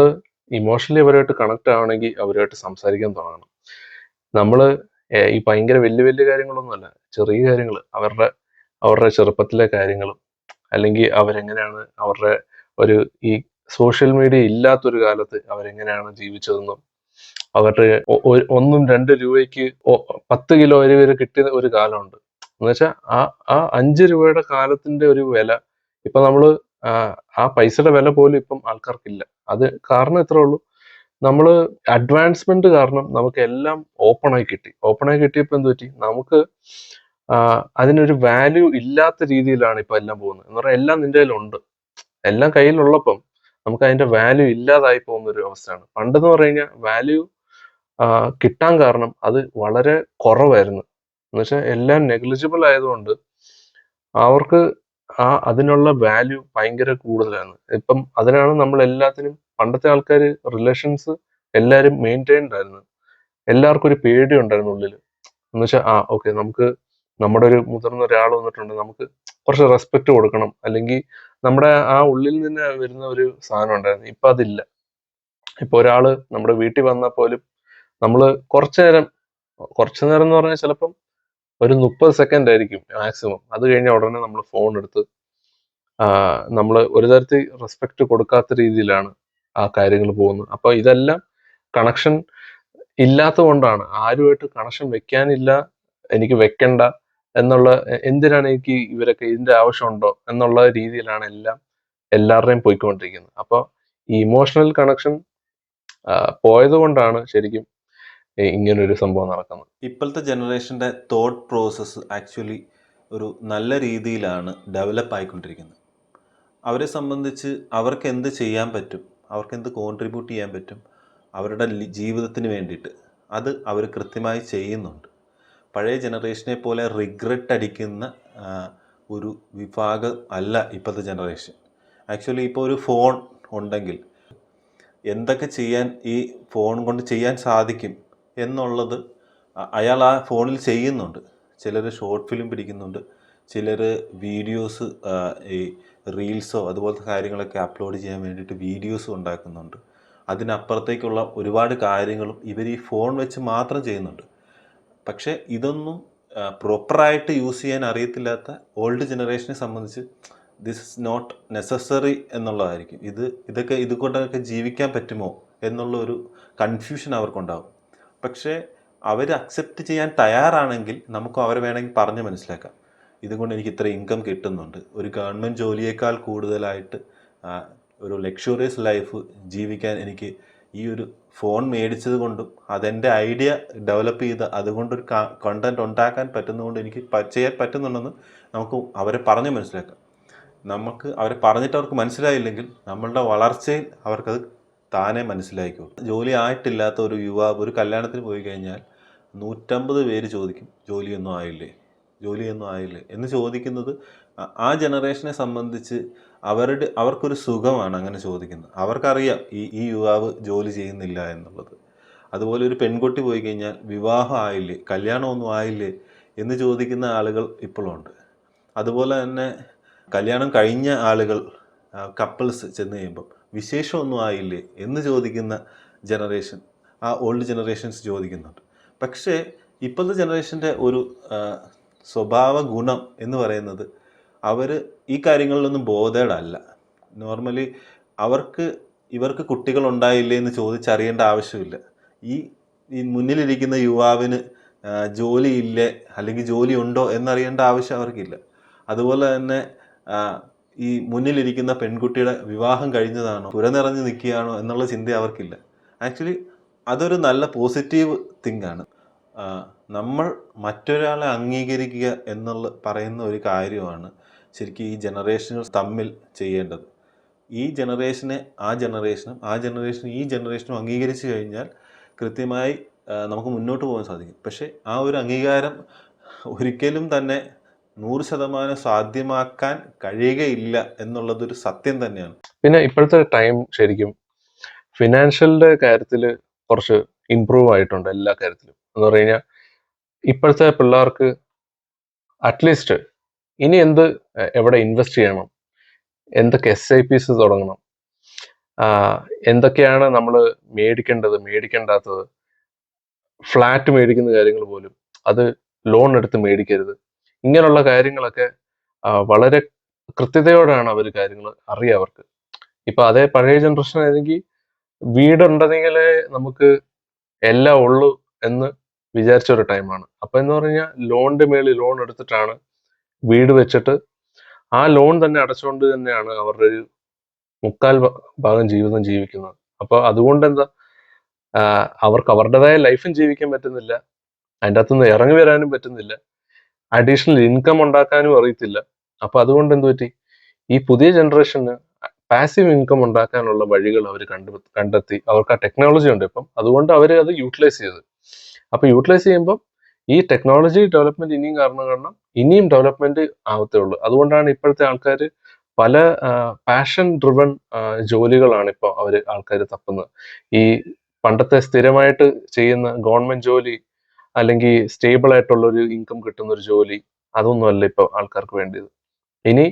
ഇമോഷണലി അവരുമായിട്ട് കണക്ട് ആവണമെങ്കിൽ അവരുമായിട്ട് സംസാരിക്കാൻ തുടങ്ങണം. നമ്മൾ ഈ ഭയങ്കര വലിയ വലിയ കാര്യങ്ങളൊന്നുമല്ല, ചെറിയ കാര്യങ്ങൾ, അവരുടെ ചെറുപ്പത്തിലെ കാര്യങ്ങളും, അല്ലെങ്കിൽ അവരെങ്ങനെയാണ് അവരുടെ ഒരു ഈ സോഷ്യൽ മീഡിയ ഇല്ലാത്തൊരു കാലത്ത് അവരെങ്ങനെയാണ് ജീവിച്ചതെന്നും, അവരുടെ 1-2 രൂപയ്ക്ക് 10 കിലോ അരി വരെ കിട്ടിയ ഒരു കാലമുണ്ട്. എന്ന് വെച്ചാൽ ആ 5 രൂപയുടെ കാലത്തിന്റെ ഒരു വില ഇപ്പൊ നമ്മള് ആ പൈസയുടെ വില പോലും ഇപ്പം ആൾക്കാർക്കില്ല. അത് കാരണം ഇത്രേ ഉള്ളൂ, നമ്മള് അഡ്വാൻസ്മെന്റ് കാരണം നമുക്ക് എല്ലാം ഓപ്പൺ ആയി കിട്ടി. ഓപ്പൺ ആയി കിട്ടിയപ്പോൾ എന്ത് പറ്റി, നമുക്ക് അതിനൊരു വാല്യൂ ഇല്ലാത്ത രീതിയിലാണ് ഇപ്പൊ എല്ലാം പോകുന്നത്. എന്ന് പറഞ്ഞാൽ എല്ലാം നിന്റെ കയ്യിലുണ്ട്, എല്ലാം കയ്യിലുള്ളപ്പം നമുക്ക് അതിന്റെ വാല്യൂ ഇല്ലാതായി പോകുന്ന ഒരു അവസ്ഥയാണ്. പണ്ടെന്ന് പറഞ്ഞു കഴിഞ്ഞാൽ വാല്യൂ കിട്ടാൻ കാരണം അത് വളരെ കുറവായിരുന്നു. എന്നുവെച്ചാൽ എല്ലാം നെഗ്ലിജിബിൾ ആയതുകൊണ്ട് അവർക്ക് അതിനുള്ള വാല്യൂ ഭയങ്കര കൂടുതലാണ്. ഇപ്പം അതിനാണ് നമ്മൾ എല്ലാത്തിനും, പണ്ടത്തെ ആൾക്കാർ റിലേഷൻസ് എല്ലാവരും മെയിൻറ്റൈൻഡ് ആയിരുന്നു. എല്ലാവർക്കും ഒരു പേടി ഉണ്ടായിരുന്നു ഉള്ളിൽ. എന്ന് വെച്ചാൽ ഓക്കെ, നമുക്ക് നമ്മുടെ ഒരു മുതിർന്ന ഒരാൾ വന്നിട്ടുണ്ട്, നമുക്ക് കുറച്ച് റെസ്പെക്ട് കൊടുക്കണം, അല്ലെങ്കിൽ നമ്മുടെ ആ ഉള്ളിൽ നിന്ന് വരുന്ന ഒരു സാധനം ഉണ്ടായിരുന്നു. ഇപ്പൊ അതില്ല. ഇപ്പൊ ഒരാള് നമ്മുടെ വീട്ടിൽ വന്നാൽ പോലും നമ്മള് കുറച്ചു നേരം എന്ന് പറഞ്ഞാൽ ചിലപ്പം ഒരു 30 സെക്കൻഡ് ആയിരിക്കും മാക്സിമം. അത് കഴിഞ്ഞ ഉടനെ നമ്മൾ ഫോൺ എടുത്ത് നമ്മൾ ഒരു തരത്തിൽ റെസ്പെക്ട് കൊടുക്കാത്ത രീതിയിലാണ് ആ കാര്യങ്ങൾ പോകുന്നത്. അപ്പൊ ഇതെല്ലാം കണക്ഷൻ ഇല്ലാത്തത് കൊണ്ടാണ്. ആരുമായിട്ട് കണക്ഷൻ വെക്കാനില്ല, എനിക്ക് വെക്കണ്ട എന്നുള്ള, എന്തിനാണ് എനിക്ക് ഇവരൊക്കെ, ഇതിന്റെ ആവശ്യമുണ്ടോ എന്നുള്ള രീതിയിലാണ് എല്ലാവരുടെയും പോയിക്കൊണ്ടിരിക്കുന്നത്. അപ്പൊ ഈ ഇമോഷണൽ കണക്ഷൻ പോയത് കൊണ്ടാണ് ശരിക്കും ഇങ്ങനൊരു സംഭവം നടക്കുന്നത്. ഇപ്പോഴത്തെ ജനറേഷൻ്റെ തോട്ട് പ്രോസസ്സ് ആക്ച്വലി ഒരു നല്ല രീതിയിലാണ് ഡെവലപ്പ് ആയിക്കൊണ്ടിരിക്കുന്നത്. അവരെ സംബന്ധിച്ച് അവർക്ക് എന്ത് ചെയ്യാൻ പറ്റും, അവർക്ക് എന്ത് കോൺട്രിബ്യൂട്ട് ചെയ്യാൻ പറ്റും അവരുടെ ജീവിതത്തിന് വേണ്ടിയിട്ട്, അത് അവർ കൃത്യമായി ചെയ്യുന്നുണ്ട്. പഴയ ജനറേഷനെ പോലെ റിഗ്രറ്റ് അടിക്കുന്ന ഒരു വിഭാഗം അല്ല ഇപ്പോഴത്തെ ജനറേഷൻ. ആക്ച്വലി ഇപ്പോൾ ഒരു ഫോൺ ഉണ്ടെങ്കിൽ എന്തൊക്കെ ചെയ്യാൻ ഈ ഫോൺ കൊണ്ട് ചെയ്യാൻ സാധിക്കും എന്നുള്ളത് അയാൾ ആ ഫോണിൽ ചെയ്യുന്നുണ്ട്. ചിലർ ഷോർട്ട് ഫിലിം പിടിക്കുന്നുണ്ട്, ചിലർ വീഡിയോസ്, ഈ റീൽസോ അതുപോലത്തെ കാര്യങ്ങളൊക്കെ അപ്ലോഡ് ചെയ്യാൻ വേണ്ടിയിട്ട് വീഡിയോസ് ഉണ്ടാക്കുന്നുണ്ട്. അതിനപ്പുറത്തേക്കുള്ള ഒരുപാട് കാര്യങ്ങളും ഇവർ ഈ ഫോൺ വെച്ച് മാത്രം ചെയ്യുന്നുണ്ട്. പക്ഷേ ഇതൊന്നും പ്രോപ്പറായിട്ട് യൂസ് ചെയ്യാൻ അറിയത്തില്ലാത്ത ഓൾഡ് ജനറേഷനെ സംബന്ധിച്ച് ദിസ് ഇസ് നോട്ട് നെസസറി എന്നുള്ളതായിരിക്കും. ഇതുകൊണ്ടൊക്കെ ജീവിക്കാൻ പറ്റുമോ എന്നുള്ള ഒരു കൺഫ്യൂഷൻ അവർക്കുണ്ടാവും. പക്ഷേ അവർ അക്സെപ്റ്റ് ചെയ്യാൻ തയ്യാറാണെങ്കിൽ നമുക്ക് അവരെ വേണമെങ്കിൽ പറഞ്ഞ് മനസ്സിലാക്കാം, ഇതുകൊണ്ട് എനിക്ക് ഇത്ര ഇൻകം കിട്ടുന്നുണ്ട്, ഒരു ഗവൺമെൻറ് ജോലിയേക്കാൾ കൂടുതലായിട്ട് ഒരു ലക്ഷറിയസ് ലൈഫ് ജീവിക്കാൻ എനിക്ക് ഈ ഒരു ഫോൺ മേടിച്ചത് കൊണ്ടും അതെൻ്റെ ഐഡിയ ഡെവലപ്പ് ചെയ്ത് അതുകൊണ്ടൊരു കണ്ടൻറ് ഉണ്ടാക്കാൻ പറ്റുന്നതുകൊണ്ട് എനിക്ക് ചെയ്യാൻ പറ്റുന്നുണ്ടെന്ന് നമുക്ക് അവരെ പറഞ്ഞ് മനസ്സിലാക്കാം. നമുക്ക് അവരെ പറഞ്ഞിട്ട് അവർക്ക് മനസ്സിലായില്ലെങ്കിൽ നമ്മളുടെ വളർച്ചയിൽ അവർക്കത് താനെ മനസ്സിലായിക്കോളും. ജോലി ആയിട്ടില്ലാത്ത ഒരു യുവാവ് ഒരു കല്യാണത്തിന് പോയി കഴിഞ്ഞാൽ 150 പേര് ചോദിക്കും, ജോലിയൊന്നും ആയില്ലേ എന്ന് ചോദിക്കുന്നത് ആ ജനറേഷനെ സംബന്ധിച്ച് അവർക്കൊരു സുഖമാണ് അങ്ങനെ ചോദിക്കുന്നത്. അവർക്കറിയാം ഈ യുവാവ് ജോലി ചെയ്യുന്നില്ല എന്നുള്ളത്. അതുപോലെ ഒരു പെൺകുട്ടി പോയി കഴിഞ്ഞാൽ വിവാഹം ആയില്ലേ, കല്യാണമൊന്നും ആയില്ലേ എന്ന് ചോദിക്കുന്ന ആളുകൾ ഇപ്പോഴുണ്ട്. അതുപോലെ തന്നെ കല്യാണം കഴിഞ്ഞ ആളുകൾ, കപ്പിൾസ് ചെന്ന് കഴിയുമ്പം വിശേഷമൊന്നും ആയില്ലേ എന്ന് ചോദിക്കുന്ന ജനറേഷൻ ആ ഓൾഡ് ജനറേഷൻസ് ചോദിക്കുന്നുണ്ട്. പക്ഷേ ഇപ്പോഴത്തെ ജനറേഷൻ്റെ ഒരു സ്വഭാവ ഗുണം എന്ന് പറയുന്നത് അവർ ഈ കാര്യങ്ങളിലൊന്നും ബോധേഡല്ല. നോർമലി ഇവർക്ക് കുട്ടികളുണ്ടായില്ലേ എന്ന് ചോദിച്ചറിയേണ്ട ആവശ്യമില്ല. ഈ മുന്നിലിരിക്കുന്ന യുവാവിന് ജോലിയില്ലേ അല്ലെങ്കിൽ ജോലി ഉണ്ടോ എന്നറിയേണ്ട ആവശ്യം അവർക്കില്ല. അതുപോലെ തന്നെ ഈ മുന്നിലിരിക്കുന്ന പെൺകുട്ടിയുടെ വിവാഹം കഴിഞ്ഞതാണോ, പുരനിറഞ്ഞ് നിൽക്കുകയാണോ എന്നുള്ള ചിന്ത അവർക്കില്ല. ആക്ച്വലി അതൊരു നല്ല പോസിറ്റീവ് തിങ്കാണ്. നമ്മൾ മറ്റൊരാളെ അംഗീകരിക്കുക എന്നുള്ള പറയുന്ന ഒരു കാര്യമാണ് ശരിക്കും ഈ ജനറേഷനുകൾ തമ്മിൽ ചെയ്യേണ്ടത്. ഈ ജനറേഷനെ ആ ജനറേഷനും ഈ ജനറേഷനും അംഗീകരിച്ചു കഴിഞ്ഞാൽ കൃത്യമായി നമുക്ക് മുന്നോട്ട് പോകാൻ സാധിക്കും. പക്ഷേ ആ ഒരു അംഗീകാരം ഒരിക്കലും തന്നെ 100% സാധ്യമാക്കാൻ കഴിയുകയില്ല എന്നുള്ളതൊരു സത്യം തന്നെയാണ്. പിന്നെ ഇപ്പോഴത്തെ ടൈം ശരിക്കും ഫിനാൻഷ്യലിന്റെ കാര്യത്തിൽ കുറച്ച് ഇമ്പ്രൂവ് ആയിട്ടുണ്ട് എല്ലാ കാര്യത്തിലും. എന്ന് പറഞ്ഞു കഴിഞ്ഞാൽ ഇപ്പോഴത്തെ പിള്ളേർക്ക് അറ്റ്ലീസ്റ്റ് ഇനി എവിടെ ഇൻവെസ്റ്റ് ചെയ്യണം, എന്തൊക്കെ SIPs തുടങ്ങണം, എന്തൊക്കെയാണ് നമ്മൾ മേടിക്കേണ്ടാത്തത്, ഫ്ലാറ്റ് മേടിക്കുന്ന കാര്യങ്ങൾ പോലും അത് ലോൺ എടുത്ത് മേടിക്കരുത്, ഇങ്ങനെയുള്ള കാര്യങ്ങളൊക്കെ വളരെ കൃത്യതയോടെയാണ് അവർ കാര്യങ്ങൾ അറിയുക അവർക്ക്. ഇപ്പൊ അതേ പഴയ ജനറേഷൻ ആണെങ്കിൽ വീടുണ്ടെന്നെങ്കിലേ നമുക്ക് എല്ലാം ഉള്ളൂ എന്ന് വിചാരിച്ച ഒരു ടൈമാണ്. അപ്പൊ എന്ന് പറഞ്ഞാൽ ലോണിന്റെ മേളിൽ ലോൺ എടുത്തിട്ടാണ് വീട് വെച്ചിട്ട് ആ ലോൺ തന്നെ അടച്ചുകൊണ്ട് തന്നെയാണ് അവരുടെ ഒരു മുക്കാൽ ഭാഗം ജീവിതം ജീവിക്കുന്നത്. അപ്പൊ അതുകൊണ്ട് എന്താ, അവർക്ക് അവരുടേതായ ലൈഫും ജീവിക്കാൻ പറ്റുന്നില്ല, അതിൻ്റെ അകത്തുനിന്ന് ഇറങ്ങി വരാനും പറ്റുന്നില്ല, അഡീഷണൽ ഇൻകം ഉണ്ടാക്കാനും അറിയത്തില്ല. അപ്പൊ അതുകൊണ്ട് എന്ത് പറ്റി, ഈ പുതിയ ജനറേഷന് പാസീവ് ഇൻകം ഉണ്ടാക്കാനുള്ള വഴികൾ അവർ കണ്ടെത്തി. അവർക്ക് ആ ടെക്നോളജി ഉണ്ട് ഇപ്പം, അതുകൊണ്ട് അവർ അത് യൂട്ടിലൈസ് ചെയ്ത്. അപ്പൊ യൂട്ടിലൈസ് ചെയ്യുമ്പോൾ ഈ ടെക്നോളജി ഡെവലപ്മെന്റ് ഇനിയും കാരണം ഇനിയും ഡെവലപ്മെന്റ് ആവത്തേ ഉള്ളൂ. അതുകൊണ്ടാണ് ഇപ്പോഴത്തെ ആൾക്കാർ പല പാഷൻ ഡ്രിവൺ ജോലികളാണ് ഇപ്പോൾ ആൾക്കാർ തപ്പുന്നത്. ഈ പണ്ടത്തെ സ്ഥിരമായിട്ട് ചെയ്യുന്ന ഗവൺമെന്റ് ജോലി അല്ലെങ്കിൽ സ്റ്റേബിൾ ആയിട്ടുള്ള ഒരു ഇൻകം കിട്ടുന്ന ഒരു ജോലി, അതൊന്നുമല്ല ഇപ്പോൾ ആൾക്കാർക്ക് വേണ്ടിയത്. ഇനി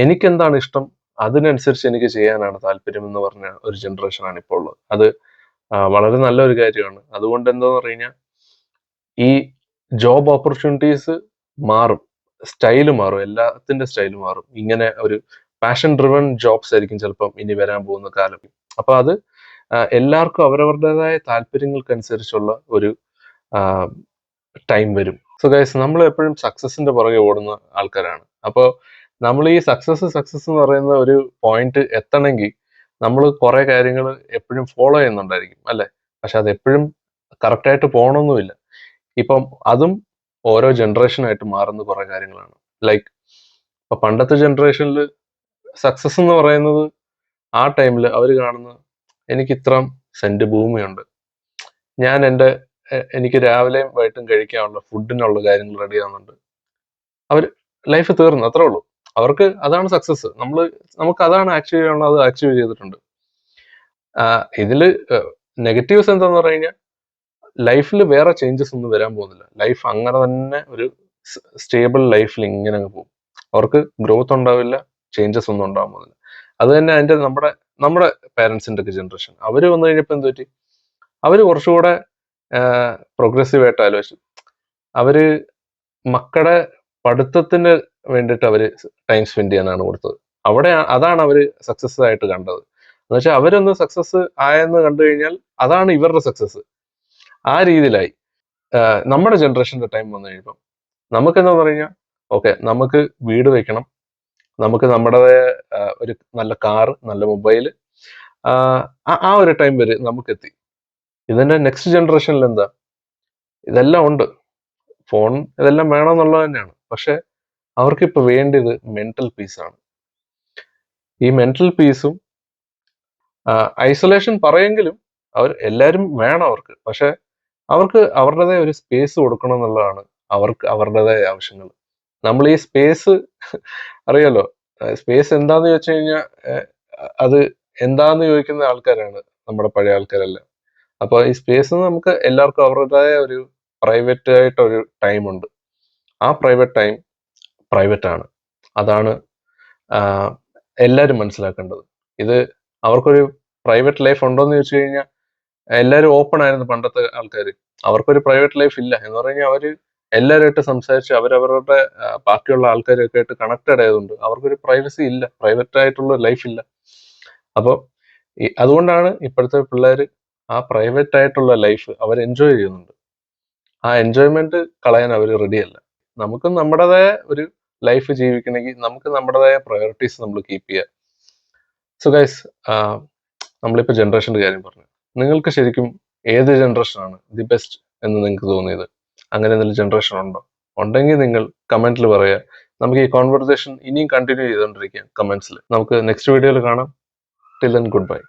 എനിക്കെന്താണ് ഇഷ്ടം അതിനനുസരിച്ച് എനിക്ക് ചെയ്യാനാണ് താല്പര്യം എന്ന് പറഞ്ഞ ഒരു ജനറേഷനാണ് ഇപ്പോൾ ഉള്ളത്. അത് വളരെ നല്ലൊരു കാര്യമാണ്. അതുകൊണ്ട് എന്താന്ന് പറഞ്ഞു കഴിഞ്ഞാൽ ഈ ജോബ് ഓപ്പർച്യൂണിറ്റീസ് മാറും, സ്റ്റൈല് മാറും, എല്ലാത്തിന്റെ സ്റ്റൈല് മാറും. ഇങ്ങനെ ഒരു പാഷൻ ഡ്രിവൺ ജോബ്സ് ആയിരിക്കും ചിലപ്പം ഇനി വരാൻ പോകുന്ന കാലം. അപ്പൊ അത് എല്ലാവർക്കും അവരവരുടേതായ താല്പര്യങ്ങൾക്കനുസരിച്ചുള്ള ഒരു ടൈം വരും. സോ ഗൈസ്, നമ്മൾ എപ്പോഴും സക്സസിന്റെ പുറകെ ഓടുന്ന ആൾക്കാരാണ്. അപ്പോൾ നമ്മൾ ഈ സക്സസ് എന്ന് പറയുന്ന ഒരു പോയിന്റ് എത്തണമെങ്കിൽ നമ്മൾ കുറെ കാര്യങ്ങൾ എപ്പോഴും ഫോളോ ചെയ്യുന്നുണ്ടായിരിക്കും അല്ലെ, പക്ഷെ അത് എപ്പോഴും കറക്റ്റായിട്ട് പോകണമെന്നുമില്ല. ഇപ്പം അതും ഓരോ ജനറേഷനായിട്ട് മാറുന്ന കുറെ കാര്യങ്ങളാണ്. ലൈക്ക് ഇപ്പൊ പണ്ടത്തെ ജനറേഷനിൽ സക്സസ് എന്ന് പറയുന്നത് ആ ടൈമിൽ അവർ കാണുന്ന, എനിക്ക് ഇത്രം സെന്റ് ഭൂമിയുണ്ട്, ഞാൻ എനിക്ക് രാവിലെയും വൈകിട്ടും കഴിക്കാനുള്ള ഫുഡിനുള്ള കാര്യങ്ങൾ റെഡി ആവുന്നുണ്ട്, അവർ ലൈഫ് തീർന്നു, അത്രേ ഉള്ളൂ. അവർക്ക് അതാണ് സക്സസ്. നമുക്ക് അതാണ് അച്ചീവ് ചെയ്യാനുള്ളത്, അത് അച്ചീവ് ചെയ്തിട്ടുണ്ട്. ഇതില് നെഗറ്റീവ്സ് എന്താന്ന് പറഞ്ഞു കഴിഞ്ഞാൽ ലൈഫിൽ വേറെ ചേഞ്ചസ് ഒന്നും വരാൻ പോകുന്നില്ല. ലൈഫ് അങ്ങനെ തന്നെ ഒരു സ്റ്റേബിൾ ലൈഫിൽ ഇങ്ങനെ അങ്ങ് പോകും. അവർക്ക് ഗ്രോത്ത് ഉണ്ടാവില്ല, ചേഞ്ചസ് ഒന്നും ഉണ്ടാകാൻ പോകുന്നില്ല. അത് തന്നെ അതിന്റെ നമ്മുടെ പേരൻസിന്റെ ഒക്കെ ജനറേഷൻ, അവര് വന്നു കഴിഞ്ഞപ്പോൾ എന്ത് പറ്റി, അവര് കുറച്ചുകൂടെ പ്രോഗ്രസീവ് ആയിട്ട് ആലോചിച്ചു. അവര് മക്കളുടെ പഠിത്തത്തിന് വേണ്ടിയിട്ട് അവര് ടൈം സ്പെൻഡ് ചെയ്യാനാണ് കൊടുത്തത്. അതാണ് അവര് സക്സസ് ആയിട്ട് കണ്ടത്. എന്ന് വെച്ചാൽ അവരൊന്ന് സക്സസ് ആയെന്ന് കണ്ടു കഴിഞ്ഞാൽ അതാണ് ഇവരുടെ സക്സസ്. ആ രീതിയിലായി. നമ്മുടെ ജനറേഷന്റെ ടൈം വന്നു കഴിയുമ്പോൾ നമുക്കെന്താ പറഞ്ഞാൽ, ഓക്കെ, നമുക്ക് വീട് വെക്കണം, നമുക്ക് നമ്മുടേതായ ഒരു നല്ല കാറ്, നല്ല മൊബൈല്, ആ ഒരു ടൈം വരെ നമുക്ക് എത്തി. ഇതിന്റെ നെക്സ്റ്റ് ജനറേഷനിൽ എന്താ, ഇതെല്ലാം ഉണ്ട്, ഫോൺ ഇതെല്ലാം വേണമെന്നുള്ളത് തന്നെയാണ്. പക്ഷെ അവർക്കിപ്പോൾ വേണ്ടത് മെന്റൽ പീസാണ്. ഈ മെന്റൽ പീസും ഐസൊലേഷൻ പറയെങ്കിലും എല്ലാവരും വേണം അവർക്ക്. പക്ഷെ അവർക്ക് അവരുടേതായ ഒരു സ്പേസ് കൊടുക്കണം എന്നുള്ളതാണ് അവർക്ക് അവരുടേതായ ആവശ്യങ്ങൾ. നമ്മൾ ഈ സ്പേസ് അറിയാലോ, സ്പേസ് എന്താന്ന് ചോദിച്ചു കഴിഞ്ഞാൽ അത് എന്താന്ന് ചോദിക്കുന്ന ആൾക്കാരാണ് നമ്മുടെ പഴയ ആൾക്കാരെല്ലാം. അപ്പൊ ഈ സ്പേസ് നമുക്ക് എല്ലാവർക്കും അവരുടേതായ ഒരു പ്രൈവറ്റ് ആയിട്ട് ഒരു ടൈം ഉണ്ട്. ആ പ്രൈവറ്റ് ടൈം പ്രൈവറ്റ് ആണ്. അതാണ് എല്ലാവരും മനസ്സിലാക്കേണ്ടത്. ഇത് അവർക്കൊരു പ്രൈവറ്റ് ലൈഫ് ഉണ്ടോന്ന് ചോദിച്ചു കഴിഞ്ഞാൽ എല്ലാവരും ഓപ്പൺ ആയിരുന്നു പണ്ടത്തെ ആൾക്കാർ. അവർക്കൊരു പ്രൈവറ്റ് ലൈഫ് ഇല്ല എന്ന് പറഞ്ഞു കഴിഞ്ഞാൽ അവര് എല്ലാവരുമായിട്ട് സംസാരിച്ച് അവരവരുടെ ബാക്കിയുള്ള ആൾക്കാരൊക്കെ ആയിട്ട് കണക്റ്റഡ് ആയതുകൊണ്ട് അവർക്കൊരു പ്രൈവസി ഇല്ല, പ്രൈവറ്റ് ആയിട്ടുള്ള ലൈഫ് ഇല്ല. അപ്പോൾ അതുകൊണ്ടാണ് ഇപ്പോഴത്തെ പിള്ളേർ ആ പ്രൈവറ്റ് ആയിട്ടുള്ള ലൈഫ് അവർ എൻജോയ് ചെയ്യുന്നുണ്ട്. ആ എൻജോയ്മെന്റ് കളയാൻ അവർ റെഡിയല്ല. നമുക്ക് നമ്മുടേതായ ഒരു ലൈഫ് ജീവിക്കണമെങ്കിൽ നമുക്ക് നമ്മുടേതായ പ്രയോറിറ്റീസ് നമ്മൾ കീപ്പ് ചെയ്യുക. സോ ഗൈസ്, നമ്മളിപ്പോൾ ജനറേഷന്റെ കാര്യം പറഞ്ഞു. നിങ്ങൾക്ക് ശരിക്കും ഏത് ജനറേഷനാണ് ദി ബെസ്റ്റ് എന്ന് നിങ്ങൾക്ക് തോന്നിയത്? അങ്ങനെ എന്തെങ്കിലും ജനറേഷൻ ഉണ്ടോ? ഉണ്ടെങ്കിൽ നിങ്ങൾ കമന്റിൽ പറയുക. നമുക്ക് ഈ കോൺവെർസേഷൻ ഇനിയും കണ്ടിന്യൂ ചെയ്തുകൊണ്ടിരിക്കാം കമന്റ്സിൽ. നമുക്ക് നെക്സ്റ്റ് വീഡിയോയിൽ കാണാം. Till then, good bye.